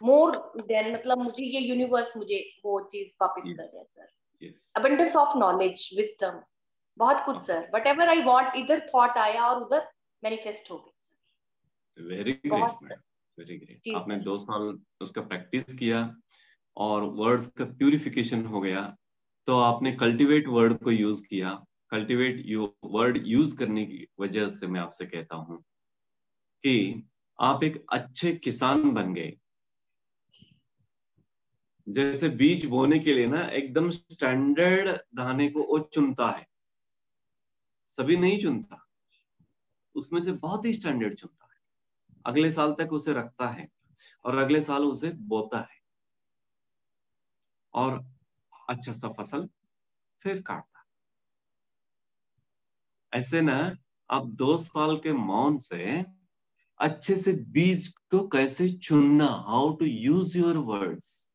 मोर देन, मतलब मुझे ये यूनिवर्स मुझे वो चीज वापस कर यस रहा है sir. Yes. Abundance of knowledge, wisdom, बहुत कुछ sir. What ever I want, इधर थॉट आया और उधर मैनिफेस्ट हो गया सर। वेरी ग्रेट बहुत मैडम, वेरी ग्रेट। जी आपने सर। 2 साल उसका प्रैक्टिस किया और वर्ड्स का प्यूरिफिकेशन हो गया, तो आपने कल्टीवेट वर्ड को यूज किया। कल्टीवेट वर्ड यूज करने की वजह से मैं आपसे कहता हूं कि आप एक अच्छे किसान बन गए। जैसे बीज बोने के लिए ना एकदम स्टैंडर्ड दाने को वो चुनता है, सभी नहीं चुनता, उसमें से बहुत ही स्टैंडर्ड चुनता है, अगले साल तक उसे रखता है और अगले साल उसे बोता है और अच्छा सा फसल फिर काटता। ऐसे ना आप 2 साल के मौन से अच्छे से बीज को कैसे चुनना, how to use your words,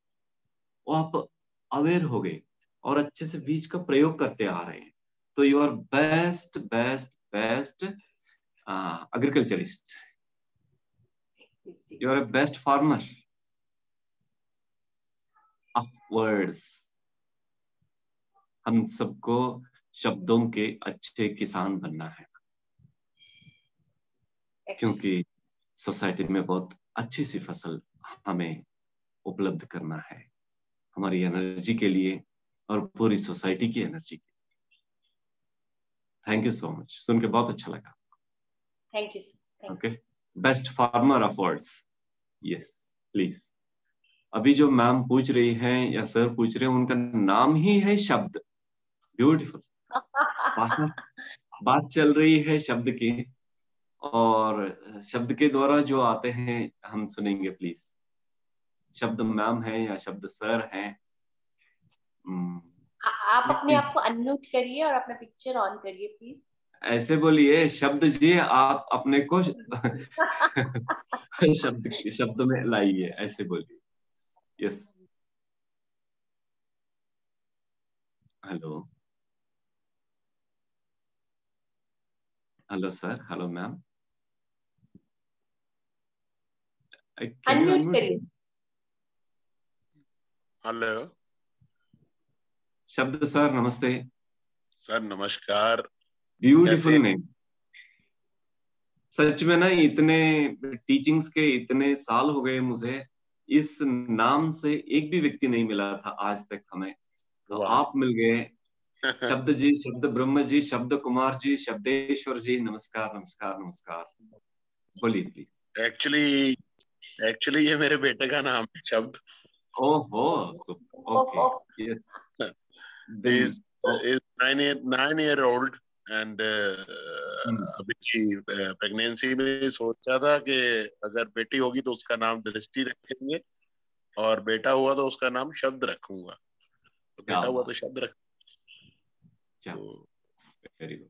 वो आप अवेयर हो गए और अच्छे से बीज का प्रयोग करते आ रहे हैं। तो you are best best best agriculturist, you are a best farmer of words. हम सबको शब्दों के अच्छे किसान बनना है, क्योंकि सोसाइटी में बहुत अच्छी सी फसल हमें उपलब्ध करना है, हमारी एनर्जी के लिए और पूरी सोसाइटी की एनर्जी के लिए। थैंक यू सो मच, सुन के बहुत अच्छा लगा। Thank you sir. Okay, best farmer of words. Yes please. अभी जो मैम पूछ रही हैं या सर पूछ रहे हैं, उनका नाम ही है शब्द। ब्यूटीफुल। बात चल रही है शब्द की, और शब्द के द्वारा जो आते हैं हम सुनेंगे प्लीज। शब्द मैम है या शब्द सर हैं? आप अपने प्लीज आप को अनम्यूट करिए और अपना पिक्चर ऑन करिए प्लीज। ऐसे बोलिए शब्द जी, आप अपने को शब्द में लाइए, ऐसे बोलिए। Yes. Hello, hello sir, hello ma'am, can you unmute unmute? करिए। हेलो शब्द सर नमस्ते। सर, नमस्कार। ब्यूटीफुल कैसे? नेम। सच में ना, इतने टीचिंग्स के इतने साल हो गए मुझे, इस नाम से एक भी व्यक्ति नहीं मिला था आज तक हमें, तो वाह। आप मिल गए। शब्द जी, शब्द ब्रह्म जी, शब्द कुमार जी, शब्देश्वर जी, नमस्कार नमस्कार नमस्कार। बोलिए प्लीज। एक्चुअली ये मेरे बेटे का नाम है, शब्द। ओहो, okay, yes. Then is 9 year old and अभी की प्रेगनेंसी में सोचा था कि अगर बेटी होगी तो उसका नाम दृष्टि रखेंगे, और बेटा हुआ तो उसका नाम शब्द रखूंगा। तो बेटा हुआ तो शब्द रख। तो वेरी गुड।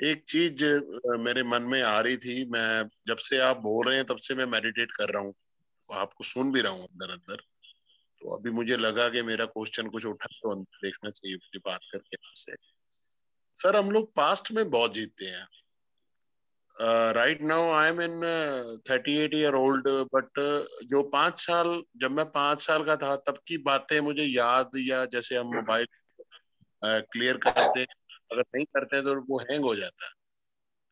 एक चीज मेरे मन में आ रही थी, मैं जब से आप बोल रहे हैं तब से मैं मेडिटेट कर रहा हूँ, आपको सुन भी रहा हूँ अंदर अंदर। तो अभी मुझे लगा कि मेरा क्वेश्चन कुछ उठा तो देखना चाहिए मुझे बात करके आपसे। सर, हम लोग पास्ट में बहुत जीते हैं। Right now I am in 38 year old, but जो 5 साल, जब मैं 5 साल का था तब की बातें मुझे याद, या जैसे हम मोबाइल क्लियर करते हैं, अगर नहीं करते हैं तो वो हैंग हो जाता है।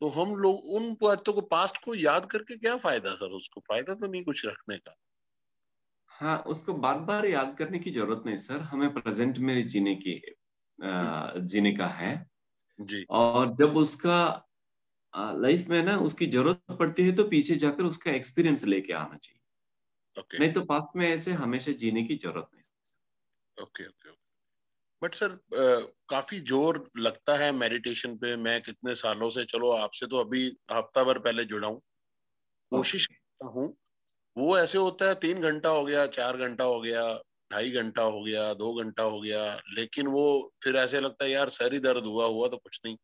तो हम लोग उन बातों को, पास्ट को याद करके क्या फायदा सर? उसको फायदा तो नहीं कुछ रखने का। हाँ, उसको बार बार याद करने की जरूरत नहीं सर, हमें प्रेजेंट में जीने का है। जी। और जब उसका लाइफ में ना उसकी जरूरत पड़ती है तो पीछे जाकर उसका एक्सपीरियंस लेके आना चाहिए। ओके नहीं तो पास्ट में ऐसे हमेशा जीने की जरूरत नहीं। Okay okay. बट सर, काफी जोर लगता है मेडिटेशन पे। मैं कितने सालों से, चलो आपसे तो अभी हफ्ता भर पहले जुड़ा हूँ, कोशिश करता हूँ। वो ऐसे होता है 3 घंटा हो गया, 4 घंटा हो गया, 2.5 घंटा हो गया, 2 घंटा हो गया, लेकिन वो फिर ऐसे लगता है यार सर ही दर्द हुआ तो कुछ नहीं।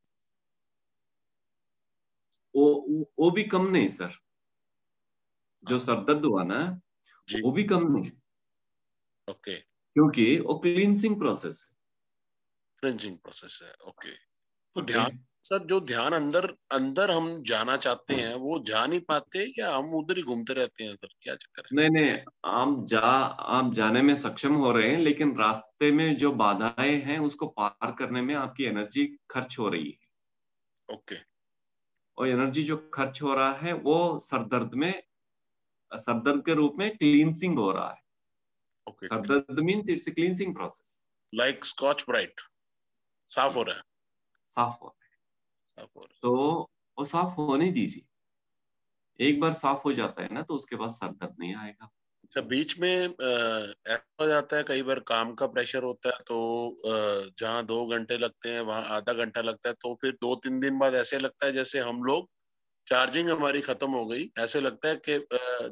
वो भी कम नहीं सर, जो सरदर्द हुआ ना जी। वो भी कम नहीं, ओके। क्योंकि वो क्लींसिंग प्रोसेस क्लेंजिंग प्रोसेस है। ओके। तो है। ध्यान, ओके। सर जो ध्यान अंदर अंदर हम जाना चाहते हैं वो जा नहीं पाते, या हम उधर ही घूमते रहते हैं? सर क्या चक्कर है? नहीं नहीं, आप जाने में सक्षम हो रहे हैं, लेकिन रास्ते में जो बाधाएं हैं उसको पार करने में आपकी एनर्जी खर्च हो रही है। ओके और एनर्जी जो खर्च हो रहा है वो सरदर्द के रूप में क्लींसिंग हो रहा है। ओके। सरदर्द means it's a cleansing process. Like Scotch Brite साफ हो रहा है। साफ हो रहा है, साफ हो रहा तो वो साफ होने दीजिए। एक बार साफ हो जाता है ना तो उसके बाद सरदर्द नहीं आएगा। है। अच्छा, बीच में ऐसा हो जाता है, कई बार काम का प्रेशर होता है तो जहाँ 2 घंटे लगते हैं वहां आधा घंटा लगता है, तो फिर 2-3 दिन बाद ऐसे लगता है जैसे हम लोग, चार्जिंग हमारी खत्म हो गई। ऐसे लगता है कि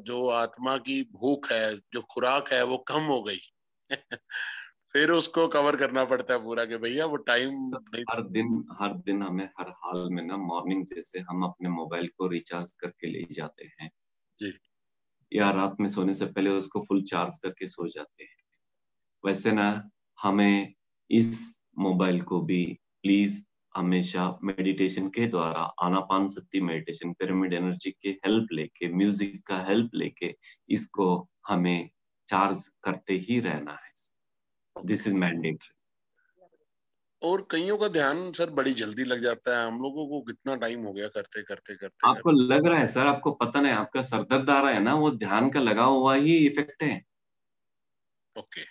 जो आत्मा की भूख है, जो खुराक है, वो कम हो गई। फिर उसको कवर करना पड़ता है पूरा, कि भैया वो टाइम नहीं। हर दिन हमें हर हाल में ना, मॉर्निंग जैसे हम अपने मोबाइल को रिचार्ज करके ले जाते हैं, जी। या रात में सोने से पहले उसको फुल चार्ज करके सो जाते हैं, वैसे ना हमें इस मोबाइल को भी प्लीज हमेशा मेडिटेशन के द्वारा, आनापान सती मेडिटेशन, पिरामिड एनर्जी के हेल्प लेके, म्यूजिक का हेल्प लेके इसको हमें चार्ज करते ही रहना है। This is mandatory. और कईयों का ध्यान सर बड़ी जल्दी लग जाता है, हम लोगों को कितना टाइम हो गया करते करते करते आपको करते। लग रहा है सर, आपको पता नहीं, आपका सरदर्द आ रहा है ना, वो ध्यान का लगा हुआ ही इफेक्ट है। Okay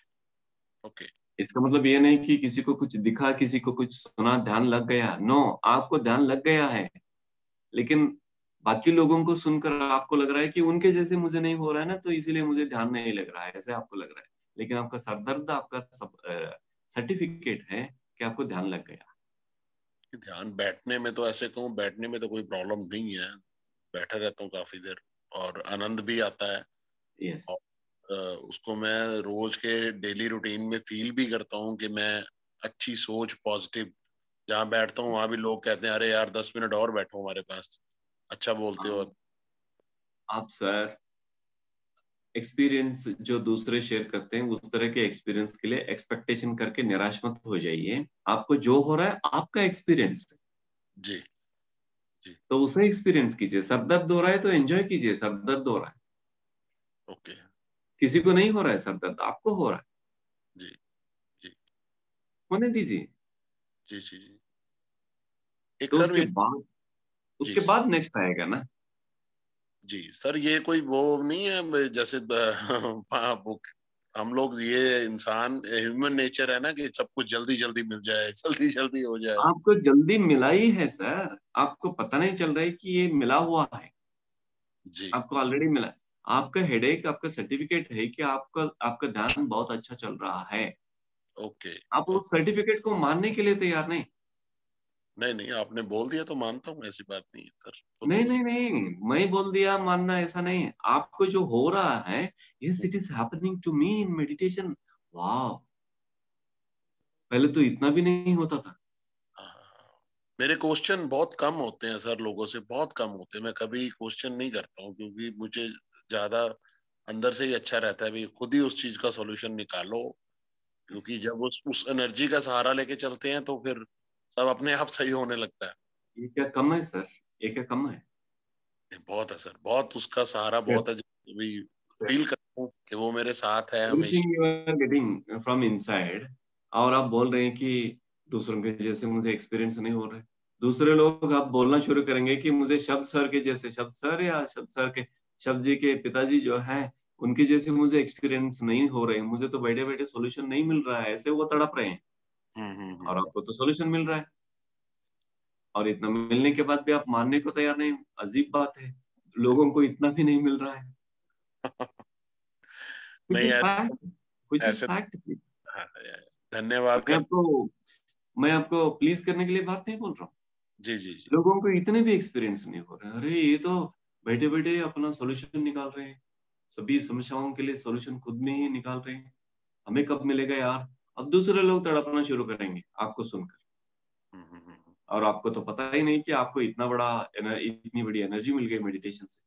okay. इसका मतलब ये नहीं कि किसी को कुछ दिखा, किसी को कुछ सुना, ध्यान लग गया। नो, आपको ध्यान लग गया है, लेकिन बाकी लोगों को सुनकर आपको लग रहा है कि उनके जैसे मुझे नहीं हो रहा है ना, तो इसीलिए मुझे ध्यान नहीं लग रहा है, ऐसे आपको लग रहा है। लेकिन आपका सरदर्द आपका सर्टिफिकेट है कि आपको ध्यान लग गया। ध्यान बैठने में तो ऐसे कहूँ, बैठने में तो कोई प्रॉब्लम नहीं है, बैठा रहता हूँ काफी देर और आनंद भी आता है। यस। और उसको मैं रोज के डेली रूटीन में फील भी करता हूँ कि मैं अच्छी सोच, पॉजिटिव, जहाँ बैठता हूँ वहां भी लोग कहते हैं अरे यार 10 मिनट और बैठो हमारे पास, अच्छा बोलते हो। आप सर एक्सपीरियंस जो दूसरे शेयर करते हैं उस तरह के एक्सपीरियंस के लिए एक्सपेक्टेशन करके निराश मत हो जाइए। आपको जो हो रहा है आपका एक्सपीरियंस है, जी जी। तो उसे एक्सपीरियंस कीजिए। सर दर्द हो रहा है तो एंजॉय कीजिए, सर दर्द हो रहा है। ओके। किसी को नहीं हो रहा है सर दर्द, आपको हो रहा है, जी जी होने दीजिए। जी जी जी। एक तो सर ये, जी उसके बाद नेक्स्ट आएगा ना। जी सर, ये कोई वो नहीं है जैसे हम लोग, ये इंसान ह्यूमन नेचर है ना कि सब कुछ जल्दी जल्दी मिल जाए, जल्दी जल्दी हो जाए। आपको जल्दी मिला ही है सर, आपको पता नहीं चल रहा है कि ये मिला हुआ है, जी। आपको ऑलरेडी मिला है। आपका हेडेक आपका सर्टिफिकेट है कि आपका आपका ध्यान बहुत अच्छा चल रहा है। ओके। आप उस सर्टिफिकेट को मानने के लिए तैयार नहीं। नहीं नहीं, आपने बोल दिया तो मानता हूँ, ऐसी बात नहीं है सर, खुद नहीं बोल। नहीं नहीं, मैं बोल दिया मानना ऐसा नहीं है। आपको जो हो रहा है, yes it is happening to me in meditation. वाह, पहले तो इतना भी नहीं होता था। हाँ, मेरे क्वेश्चन बहुत कम होते हैं सर, लोगों से बहुत कम होते हैं, मैं कभी क्वेश्चन नहीं करता हूँ क्योंकि मुझे ज्यादा अंदर से ही अच्छा रहता है भी खुद ही उस चीज का सॉल्यूशन निकालो। क्योंकि जब उस एनर्जी का सहारा लेके चलते हैं तो फिर सब अपने आप सही होने लगता है। ये क्या कम है सर, ये क्या कम है? बहुत है सर, बहुत उसका सहारा बहुत है, जब भी फील करता हूँ कि वो मेरे साथ है हमेशा। Everything you are getting from inside, और आप बोल रहे हैं कि दूसरों के जैसे मुझे एक्सपीरियंस नहीं हो रहा है। दूसरे लोग आप बोलना शुरू करेंगे कि मुझे शब्द सर के जैसे, शब्द सर या शब्द सर के, शब्द जी के पिताजी जो है उनके जैसे मुझे एक्सपीरियंस नहीं हो रहे हैं, मुझे तो बैठे बैठे सॉल्यूशन नहीं मिल रहा है, ऐसे वो तड़प रहे हैं। और हम्म। आपको तो सॉल्यूशन मिल रहा है, और इतना मिलने के बाद भी आप मानने को तैयार नहीं। अजीब बात है, लोगों को इतना भी नहीं मिल रहा है। कुछ नहीं इज ऐसे, फैक्ट, कुछ इज ऐसे फैक्ट प्लीज। हाँ, धन्यवाद मैं कर। आपको मैं आपको प्लीज करने के लिए बात नहीं बोल रहा हूँ। जी जी जी। लोगों को इतने भी एक्सपीरियंस नहीं हो रहे, अरे ये तो बैठे बैठे अपना सॉल्यूशन निकाल रहे हैं, सभी समस्याओं के लिए सॉल्यूशन खुद में ही निकाल रहे हैं। हमें कब मिलेगा यार? अब दूसरे लोग तड़पना शुरू करेंगे आपको सुनकर। हम्म। और आपको तो पता ही नहीं कि आपको इतनी बड़ी एनर्जी मिल गई मेडिटेशन से,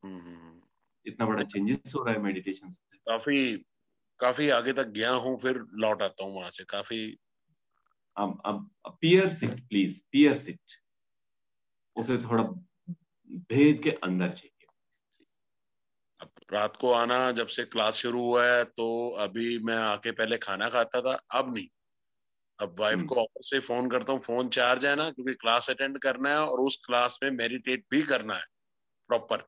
हम्म। इतना बड़ा चेंजेस हो रहा है मेडिटेशन से। काफी काफी आगे तक गया हूँ, फिर लौट आता हूँ वहां से काफी। अब पियर सिट प्लीज, पियर सिट, उसे थोड़ा भेद के अंदर चाहिए। अब रात को आना, जब से क्लास शुरू हुआ है तो अभी मैं आके पहले खाना खाता था, अब नहीं। अब वाइफ हम्म। को ऑफिस से फोन करता हूँ, फोन चार्ज है ना, क्योंकि क्लास अटेंड करना है और उस क्लास में मेडिटेट भी करना है प्रॉपर।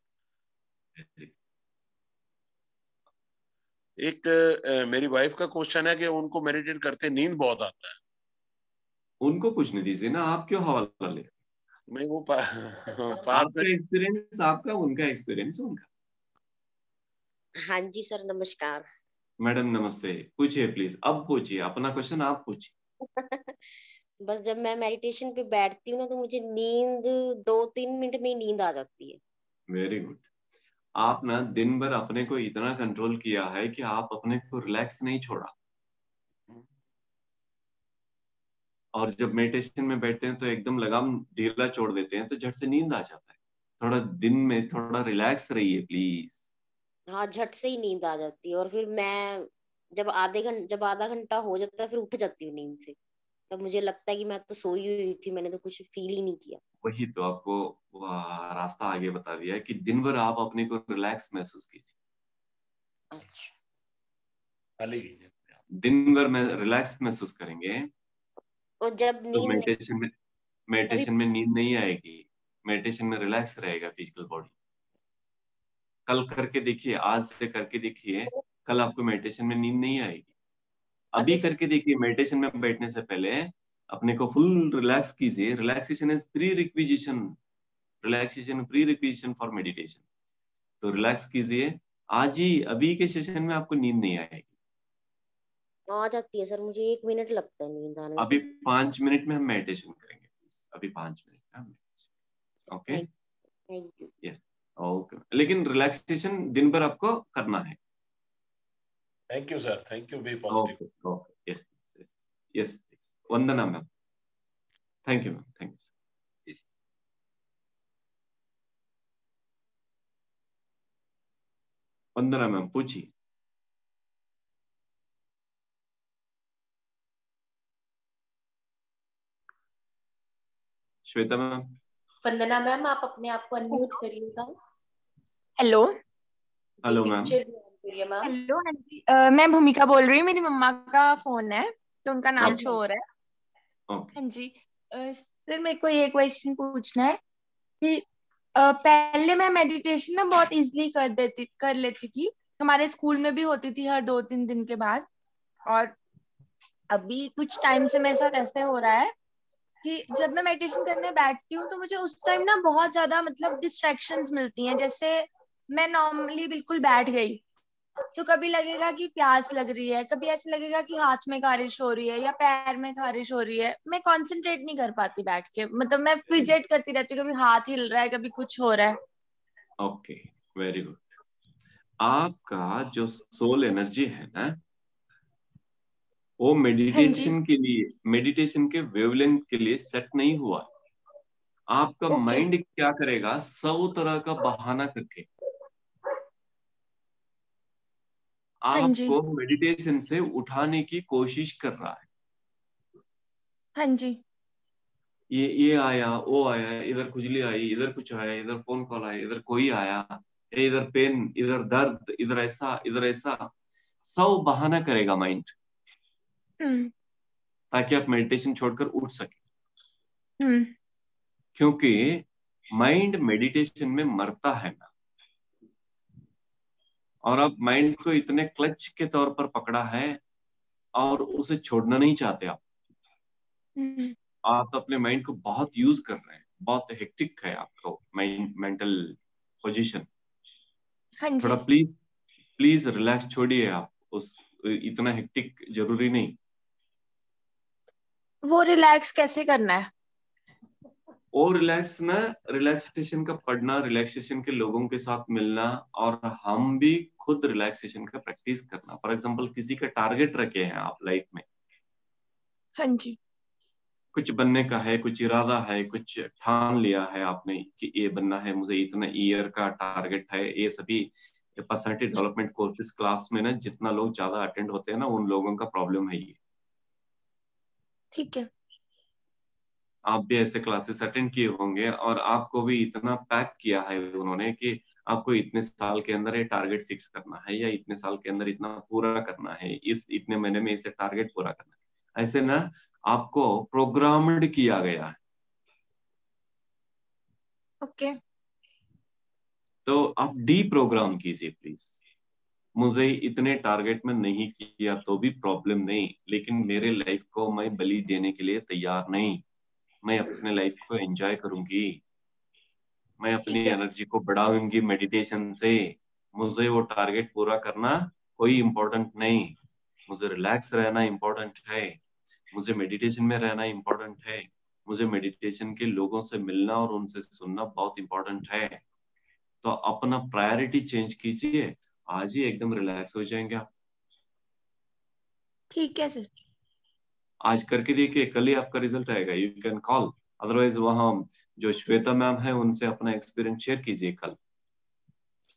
एक मेरी वाइफ का क्वेश्चन है कि उनको मेडिटेट करते नींद बहुत आता है। उनको पूछने दीजिए ना, आप क्यों हवाला ले? मैं वो पास में। आपका एक्सपीरियंस आपका, उनका एक्सपीरियंस उनका। हाँ जी सर, नमस्कार। मैडम नमस्ते, पूछिए प्लीज, अब पूछिए अपना क्वेश्चन, आप पूछिए। बस जब मैं मेडिटेशन पे बैठती हूँ ना तो मुझे नींद 2-3 मिनट में ही नींद आ जाती है। Very good. आप ना दिन भर अपने को इतना कंट्रोल किया है कि आप अपने को रिलैक्स नहीं छोड़ा, और जब मेडिटेशन में बैठते हैं तो एकदम लगाम ढीला छोड़ देते हैं, तो झट से नींद आ जाता है। थोड़ा दिन में थोड़ा रिलैक्स रहिए प्लीज। हाँ, झट से ही नींद आ जाती है और फिर मैं जब आधा घंटा हो जाता है फिर उठ जाती हूँ नींद से। तब मुझे लगता है कि मैं तो सोई हुई थी, मैंने तो कुछ फील ही नहीं किया। वही तो आपको रास्ता आगे बता दिया है कि दिन भर आप अपने को रिलैक्स महसूस कीजिए। अच्छा। खाली। दिन भर में रिलैक्स महसूस करेंगे और जब तो नींद नहीं, तभी मेडिटेशन में नींद नहीं आएगी। मेडिटेशन में रिलैक्स रहेगा फिजिकल बॉडी। कल करके देखिए, आज से करके देखिए, कल आपको मेडिटेशन में नींद नहीं आएगी। अभी अभी करके देखिए, मेडिटेशन में बैठने से पहले अपने को फुल रिलैक्स कीजिए। Relaxation is pre requisition relaxation pre requisition for meditation. तो रिलैक्स कीजिए, आज ही अभी के सेशन में आपको नींद नहीं आएगी। आ जाती है सर, मुझे 1 मिनट लगता है नींद आने अभी में। 5 मिनट में हम मेडिटेशन करेंगे, अभी 5 मिनट में। Okay, thank you. Yes, okay. लेकिन रिलैक्सेशन दिन भर आपको करना है। Thank you sir, thank you, be positive. Okay okay, yes yes yes, Vandana ma'am, thank you ma'am, thank you. Vandana ma'am पूछिए। श्वेता मैम। वंदना मैम, आप अपने आप को अनम्यूट करिएगा। Hello. Hello ma'am. Ma'am. Hello हाँ जी, मैं भूमिका बोल रही हूँ। मेरी मम्मा का फोन है तो उनका नाम शो हो रहा है। ओके। हाँ जी, सर मेरे को ये क्वेश्चन पूछना है कि पहले मैं मेडिटेशन ना बहुत इजीली कर लेती थी। हमारे स्कूल में भी होती थी हर 2-3 दिन के बाद। और अभी कुछ टाइम से मेरे साथ ऐसे हो रहा है कि जब मैं मेडिटेशन करने बैठती हूँ तो मुझे उस टाइम ना बहुत ज्यादा मतलब डिस्ट्रैक्शंस मिलती हैं। जैसे मैं नॉर्मली बिल्कुल बैठ गई तो कभी लगेगा कि प्यास लग रही है, कभी ऐसे लगेगा कि हाथ में खारिश हो रही है या पैर में खारिश हो रही है। मैं कंसंट्रेट नहीं कर पाती बैठ के, मतलब मैं फिजेट करती रहती हूँ, कभी हाथ हिल रहा है, कभी कुछ हो रहा है। Okay, very good. आपका जो सोल एनर्जी है ना, वो हाँ जी। मेडिटेशन के लिए, मेडिटेशन के वेवलेंथ के लिए सेट नहीं हुआ। आपका ओके। माइंड क्या करेगा, 100 तरह का बहाना करके हाँ जी। आपको मेडिटेशन से उठाने की कोशिश कर रहा है। हाँ जी। ये आया, वो आया, इधर खुजली आई, इधर कुछ आया, इधर फोन कॉल आया, इधर कोई आया, इधर पेन, इधर दर्द, इधर ऐसा, इधर ऐसा। 100 बहाना करेगा माइंड, हम्म। ताकि आप मेडिटेशन छोड़कर उठ सके। हम्म। क्योंकि माइंड मेडिटेशन में मरता है ना, और आप माइंड को इतने क्लच के तौर पर पकड़ा है और उसे छोड़ना नहीं चाहते आप। हम्म। आप अपने माइंड को बहुत यूज कर रहे हैं, बहुत हेक्टिक है आपको माइंड, मेंटल पोजीशन। हाँ थोड़ा जी। प्लीज प्लीज रिलैक्स छोड़िए आप, उस इतना हेक्टिक जरूरी नहीं। वो रिलैक्स कैसे करना है? और रिलैक्स ना, रिलैक्सेशन का पढ़ना, रिलैक्सेशन के लोगों के साथ मिलना, और हम भी खुद रिलैक्सेशन का प्रैक्टिस करना। फॉर एग्जांपल, किसी का टारगेट रखे हैं आप लाइफ में, हाँ जी। कुछ बनने का है, कुछ इरादा है, कुछ ठान लिया है आपने कि ये बनना है, मुझे इतना ईयर का टारगेट है। ये सभी पर्सनालिटी डेवलपमेंट कोर्सेज क्लास में ना जितना लोग ज्यादा अटेंड होते हैं ना, उन लोगों का प्रॉब्लम है ये। ठीक है। आप भी ऐसे क्लासेस अटेंड किए होंगे, और आपको भी इतना पैक किया है उन्होंने कि आपको इतने साल के अंदर ये टारगेट फिक्स करना है, या इतने साल के अंदर इतना पूरा करना है, इस इतने महीने में इसे टारगेट पूरा करना है। ऐसे ना आपको प्रोग्राम्ड किया गया है। ओके। तो आप डी प्रोग्राम कीजिए प्लीज। मुझे इतने टारगेट में नहीं किया तो भी प्रॉब्लम नहीं, लेकिन मेरे लाइफ को मैं बलि देने के लिए तैयार नहीं। मैं अपने लाइफ को एंजॉय करूंगी, मैं अपनी ठीक है। एनर्जी को बढ़ाऊंगी मेडिटेशन से। मुझे वो टारगेट पूरा करना कोई इम्पोर्टेंट नहीं, मुझे रिलैक्स रहना इम्पोर्टेंट है, मुझे मेडिटेशन में रहना इम्पोर्टेंट है, मुझे मेडिटेशन के लोगों से मिलना और उनसे सुनना बहुत इम्पोर्टेंट है। तो अपना प्रायोरिटी चेंज कीजिए, आज ही एकदम रिलैक्स हो जाएंगे आप। ठीक है सर। आज करके देखिए, कल ही आपका रिजल्ट आएगा। यू कैन कॉल, अदरवाइज वहाँ जो श्वेता मैम है उनसे अपना एक्सपीरियंस शेयर कीजिए कल।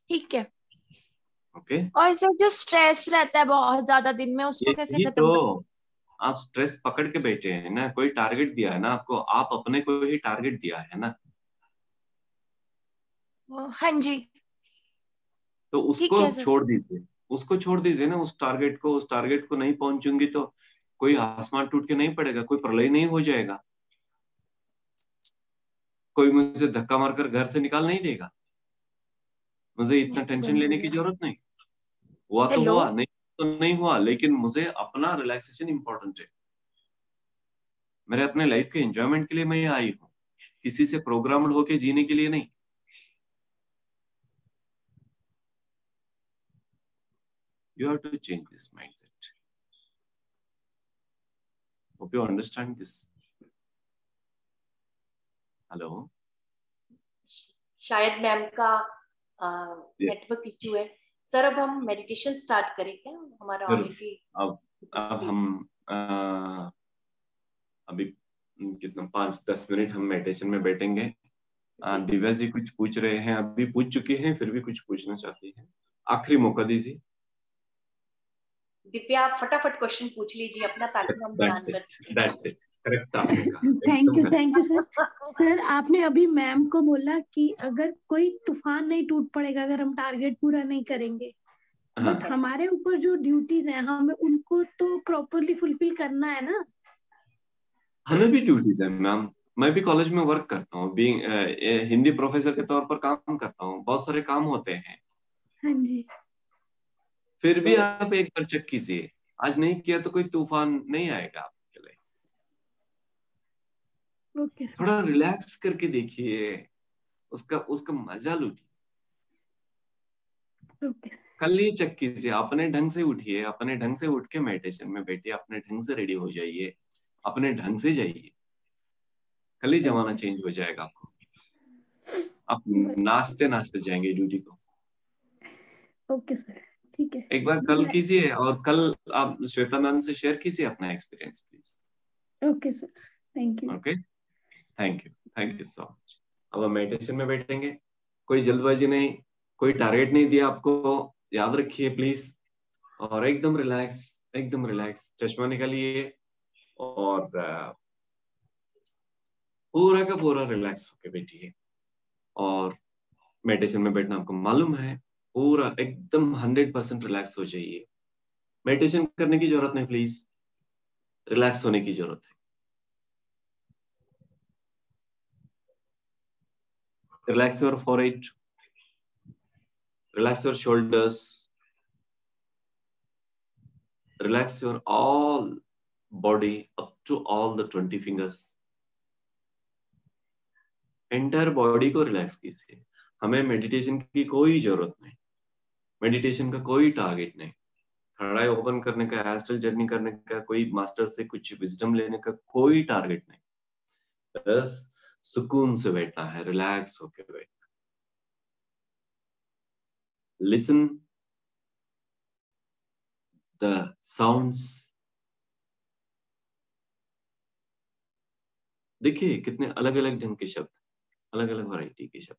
ठीक है। ओके। और सर जो स्ट्रेस रहता है बहुत ज्यादा दिन में, उसको कैसे यही तो, खत्म कर? आप स्ट्रेस पकड़ के बैठे हैं ना, कोई टारगेट दिया है ना आपको, आप अपने को ही टारगेट दिया है ना, हाँ जी। तो ठीक उसको है सर। छोड़ दीजिए। उसको छोड़ दीजिए ना, उस टारगेट को। उस टारगेट को नहीं पहुंचूंगी तो कोई आसमान टूट के नहीं पड़ेगा, कोई प्रलय नहीं हो जाएगा, कोई मुझे धक्का मारकर घर से निकाल नहीं देगा। मुझे इतना टेंशन लेने की जरूरत नहीं। हुआ तो हेलो। हुआ, नहीं तो नहीं हुआ, लेकिन मुझे अपना रिलैक्सेशन इंपॉर्टेंट है। मेरे अपने लाइफ के एंजॉयमेंट के लिए मैं आई हूँ। किसी से प्रोग्राम्ड होके जीने के लिए नहीं। You have to change this mindset. Hope you understand this. Hello. शायद मैम का Yes. नेटवर्क इश्यू है। सर अब हम मेडिटेशन स्टार्ट करें क्या? हमारा ऑलरेडी अब हम अभी कितना 5-10 मिनट हम मेडिटेशन में बैठेंगे। दिव्या जी कुछ पूछ रहे हैं, अभी पूछ चुके हैं, फिर भी कुछ पूछना चाहती हैं। आखिरी मौका दीजिए। दिव्या आप फटाफट क्वेश्चन पूछ लीजिए अपना, ताकि हम ध्यान कर सकें। That's it. करेक्ट आपने कहा। Thank you sir. सर आपने अभी मैम को बोला कि अगर कोई तूफान नहीं टूट पड़ेगा अगर हम टारगेट पूरा नहीं करेंगे, बट हमारे ऊपर जो ड्यूटीज हैं हमें उनको तो प्रॉपरली फुलफिल करना है ना। हमें भी ड्यूटीज है मैम, मैं भी कॉलेज में वर्क करता हूँ, हिंदी प्रोफेसर के तौर पर काम करता हूँ, बहुत सारे काम होते हैं। हाँ जी। फिर भी आप एक बार चेक कीजिए, आज नहीं किया तो कोई तूफान नहीं आएगा आपके लिए। Okay sir. थोड़ा रिलैक्स करके देखिए, उसका मजा लूटिए। ओके। कल ही चेक कीजिए, अपने ढंग से उठिए, अपने ढंग से उठ के मेडिटेशन में बैठिए, अपने ढंग से रेडी हो जाइए, अपने ढंग से जाइए। कल ही जमाना चेंज हो जाएगा आपको, आप नाचते नाचते जाएंगे ड्यूटी को। ओके सर, ठीक है। एक बार कल कीजिए और कल आप श्वेता मैम से शेयर कीजिए अपना experience please. Okay sir, thank you. Okay, thank you so much. अब हम मेडिटेशन में बैठेंगे, कोई जल्दबाजी नहीं, कोई टारगेट नहीं दिया आपको, याद रखिए प्लीज। और एकदम रिलैक्स, चश्मा निकालिए और पूरा का पूरा रिलैक्स होके बैठिए। और मेडिटेशन में बैठना आपको मालूम है, पूरा एकदम 100% रिलैक्स हो जाइए। मेडिटेशन करने की जरूरत नहीं, प्लीज रिलैक्स होने की जरूरत है। Relax your forehead, relax your shoulders, relax your all body up to all the 20 fingers. Entire body को रिलैक्स कीजिए। हमें मेडिटेशन की कोई जरूरत नहीं, मेडिटेशन का कोई टारगेट नहीं, थर्ड आई ओपन करने का, एस्ट्रल जर्नी करने का, कोई मास्टर से कुछ विजडम लेने का कोई टारगेट नहीं। बस सुकून से बैठना है, रिलैक्स होकर बैठना। Listen the sounds. देखिए कितने अलग अलग ढंग के शब्द, अलग अलग वैरायटी के शब्द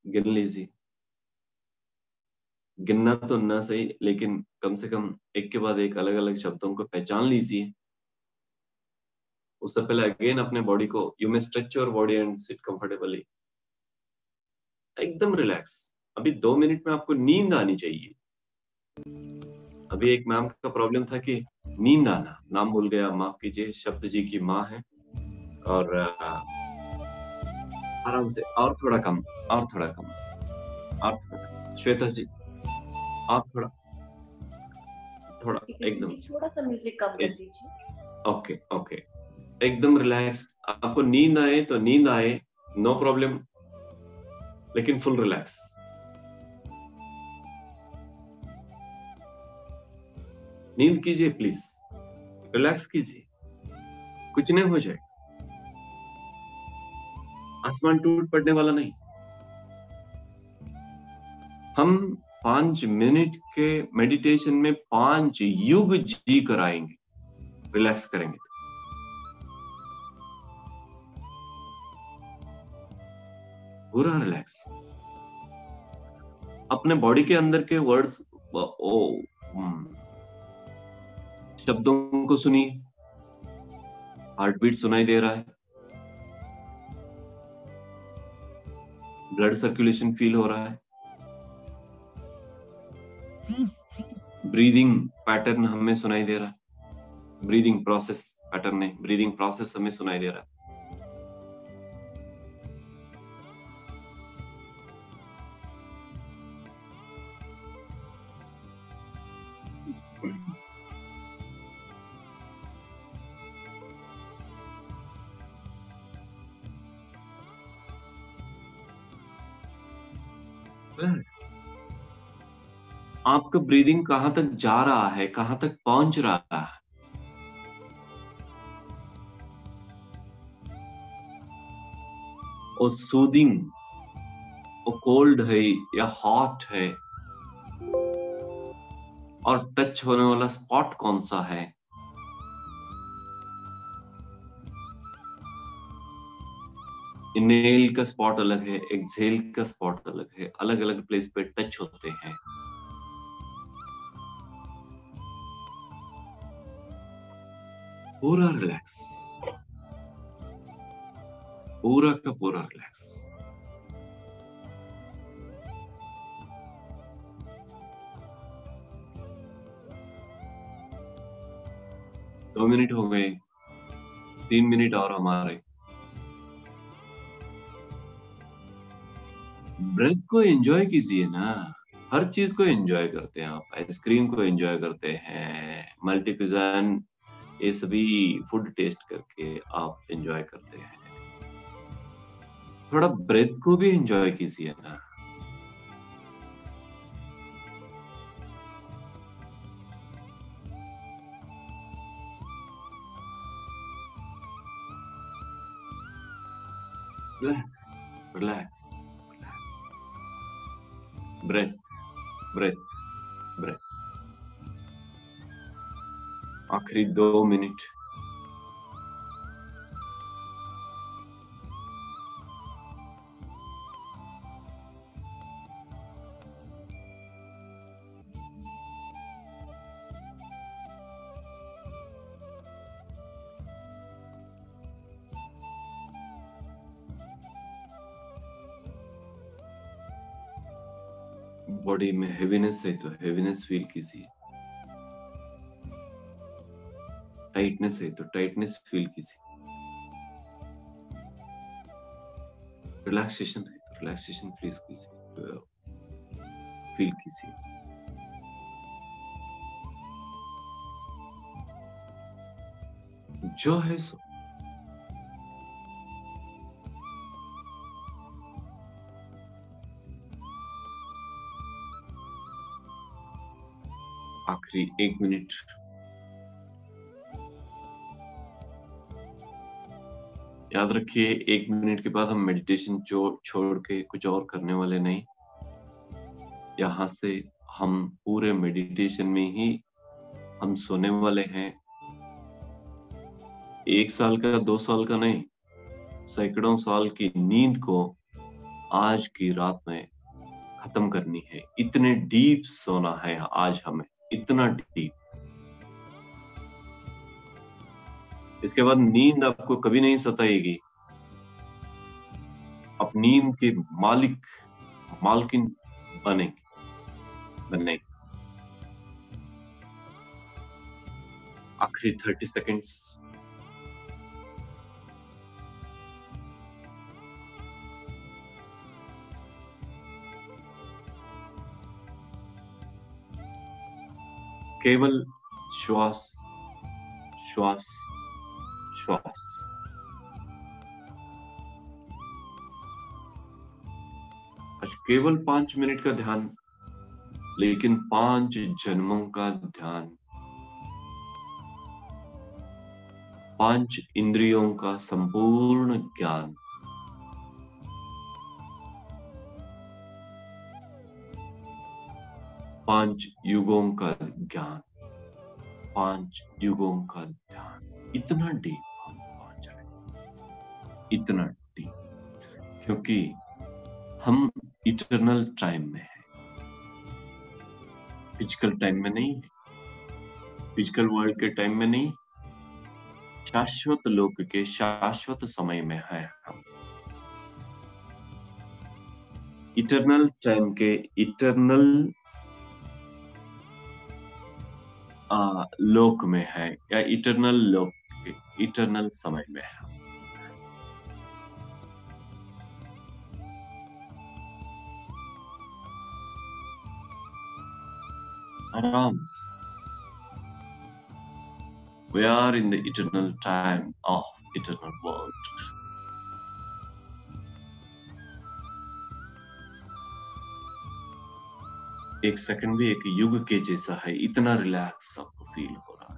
गिन लीजिए। गिनना तो ना सही, लेकिन कम से कम एक के बाद एक अलग अलग शब्दों को पहचान लीजिए। उससे पहले अगेन अपने बॉडी को, you may stretch your body and sit comfortably, एकदम रिलैक्स। अभी 2 मिनट में आपको नींद आनी चाहिए। अभी एक मैम का प्रॉब्लम था कि नींद आना, नाम भूल गया, माफ कीजिए, शब्द जी की माँ है। और आराम से, और थोड़ा कम, और थोड़ा कम, और थोड़ा कम। श्वेता जी आप थोड़ा एकदम थोड़ा सा म्यूजिक कम कर दीजिए। ओके, एकदम रिलैक्स। आपको नींद आए तो नींद आए, नो प्रॉब्लम, लेकिन फुल रिलैक्स। नींद कीजिए प्लीज, रिलैक्स कीजिए, कुछ नहीं हो जाए, आसमान टूट पड़ने वाला नहीं। हम 5 मिनट के मेडिटेशन में 5 युग जी कर आएंगे, रिलैक्स करेंगे तो। पूरा रिलैक्स। अपने बॉडी के अंदर के वर्ड्स, शब्दों को सुनिए, हार्ट बीट सुनाई दे रहा है, ब्लड सर्कुलेशन फील हो रहा है, ब्रीदिंग पैटर्न हमें सुनाई दे रहा है, ब्रीदिंग प्रोसेस पैटर्न नहीं, ब्रीदिंग प्रोसेस हमें सुनाई दे रहा है। रिलैक्स। आपका ब्रीदिंग कहां तक जा रहा है, कहां तक पहुंच रहा है। वो सूदिंग, वो कोल्ड है या हॉट है, और टच होने वाला स्पॉट कौन सा है। इनहेल का स्पॉट अलग है, एक्सहेल का स्पॉट अलग है, अलग अलग प्लेस पे टच होते हैं। पूरा रिलैक्स, पूरा का पूरा रिलैक्स। दो मिनट हो गए, 3 मिनट और हमारे। ब्रेथ को एंजॉय कीजिए ना, हर चीज को एंजॉय करते हैं आप। आइसक्रीम को एंजॉय करते हैं, मल्टी क्यूजान, ये सभी फूड टेस्ट करके आप एंजॉय करते हैं। थोड़ा ब्रेथ को भी एंजॉय कीजिए ना। Relax, relax, relax. Breathe, breathe, breathe. आखिरी 2 मिनट। बॉडी में हेवीनेस है तो हेवीनेस फील कीजिए, टाइटनेस है तो टाइटनेस फील कीजिए, रिलैक्सेशन है तो रिलैक्सेशन फील कीजिए। जो है सो। आखिरी 1 मिनट। याद रखिए, 1 मिनट के बाद हम मेडिटेशन छोड़ के कुछ और करने वाले नहीं। यहाँ से हम पूरे मेडिटेशन में ही हम सोने वाले हैं। 1 साल का, 2 साल का नहीं, सैकड़ों साल की नींद को आज की रात में खत्म करनी है। इतने डीप सोना है आज हमें, इतना डीप। इसके बाद नींद आपको कभी नहीं सताएगी। आप नींद के मालकिन बनेंगे। आखिरी 30 सेकंड्स। केवल श्वास, श्वास, श्वास। आज केवल 5 मिनट का ध्यान, लेकिन 5 जन्मों का ध्यान, 5 इंद्रियों का संपूर्ण ज्ञान, 5 युगों का ज्ञान, 5 युगों का ध्यान। इतना डीप हम पहुंच रहे, इतना डीप, क्योंकि हम इटर्नल टाइम में हैं, फिजिकल टाइम में नहीं है, फिजिकल वर्ल्ड के टाइम में नहीं, शाश्वत लोक के शाश्वत समय में है हम। इटर्नल टाइम के इटर्नल लोक में है, या इटर्नल लोक के इटर्नल समय में है। आराम से। We are in the eternal time of eternal world. एक सेकंड भी एक युग के जैसा है, इतना रिलैक्स आपको फील हो रहा है।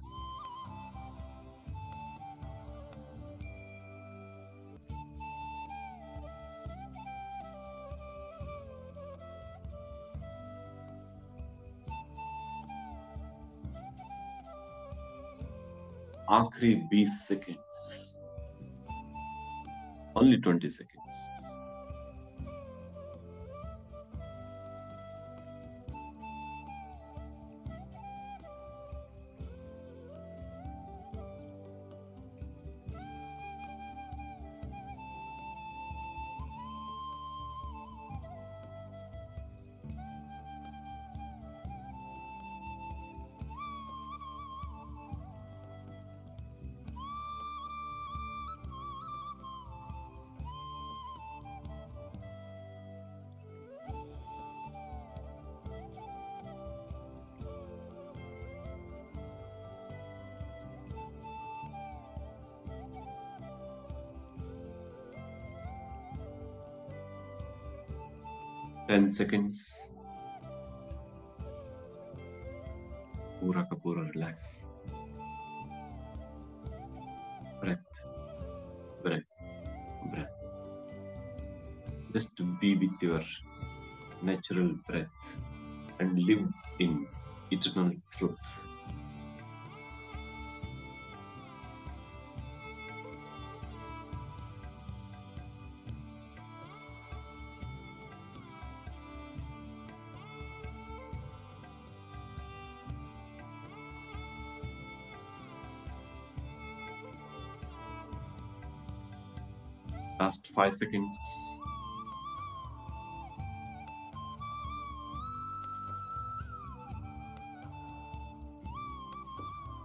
आखिरी 20 seconds, only 20 seconds. Ten seconds, पूरा का पूरा relax. Breathe breathe breathe, just be with your natural breath and live in eternal truth. Last 5 seconds.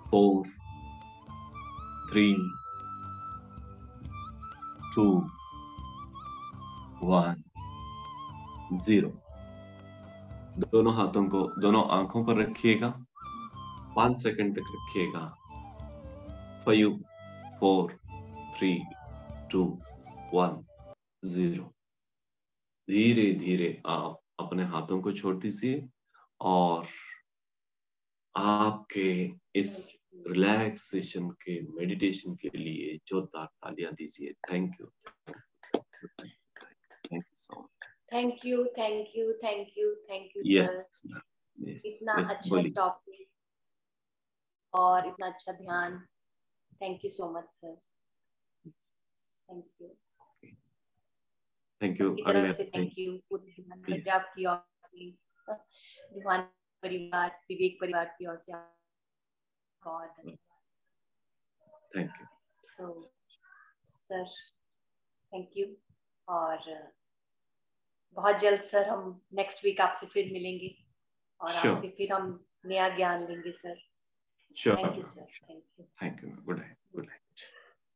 4, 3, 2, 1, 0। दोनों हाथों को दोनों आंखों पर रखिएगा, 5 सेकंड तक रखिएगा। 5, 4, 3, 2, 1, 0। धीरे धीरे आप अपने हाथों को छोड़ दीजिए और आपके इस रिलैक्सेशन के मेडिटेशन के लिए जोरदार तालियां दीजिए। Thank you, thank you so much. Thank you, thank you, thank you, thank you yes, sir. इतना अच्छा टॉपिक और इतना अच्छा ध्यान। Thank you so much sir. Thank you, thank you. अगले थैंक यू पूरे पंजाब की ओर से, विवान परिवार, विवेक परिवार की ओर से बहुत धन्यवाद। Thank you sir, thank you. और बहुत जल्द सर हम नेक्स्ट वीक आपसे फिर मिलेंगे और आपसे फिर हम नया ज्ञान लेंगे sir. Thank you sir, thank you, thank you. Good night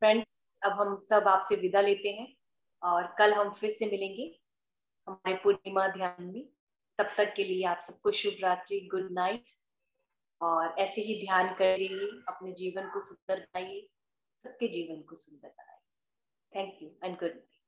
friends. अब हम सब आपसे विदा लेते हैं और कल हम फिर से मिलेंगे हमारे पूर्णिमा ध्यान में। तब तक के लिए आप सबको शुभ रात्रि, गुड नाइट। और ऐसे ही ध्यान करिए, अपने जीवन को सुंदर बनाइए, सबके जीवन को सुंदर बनाइए। Thank you and good night.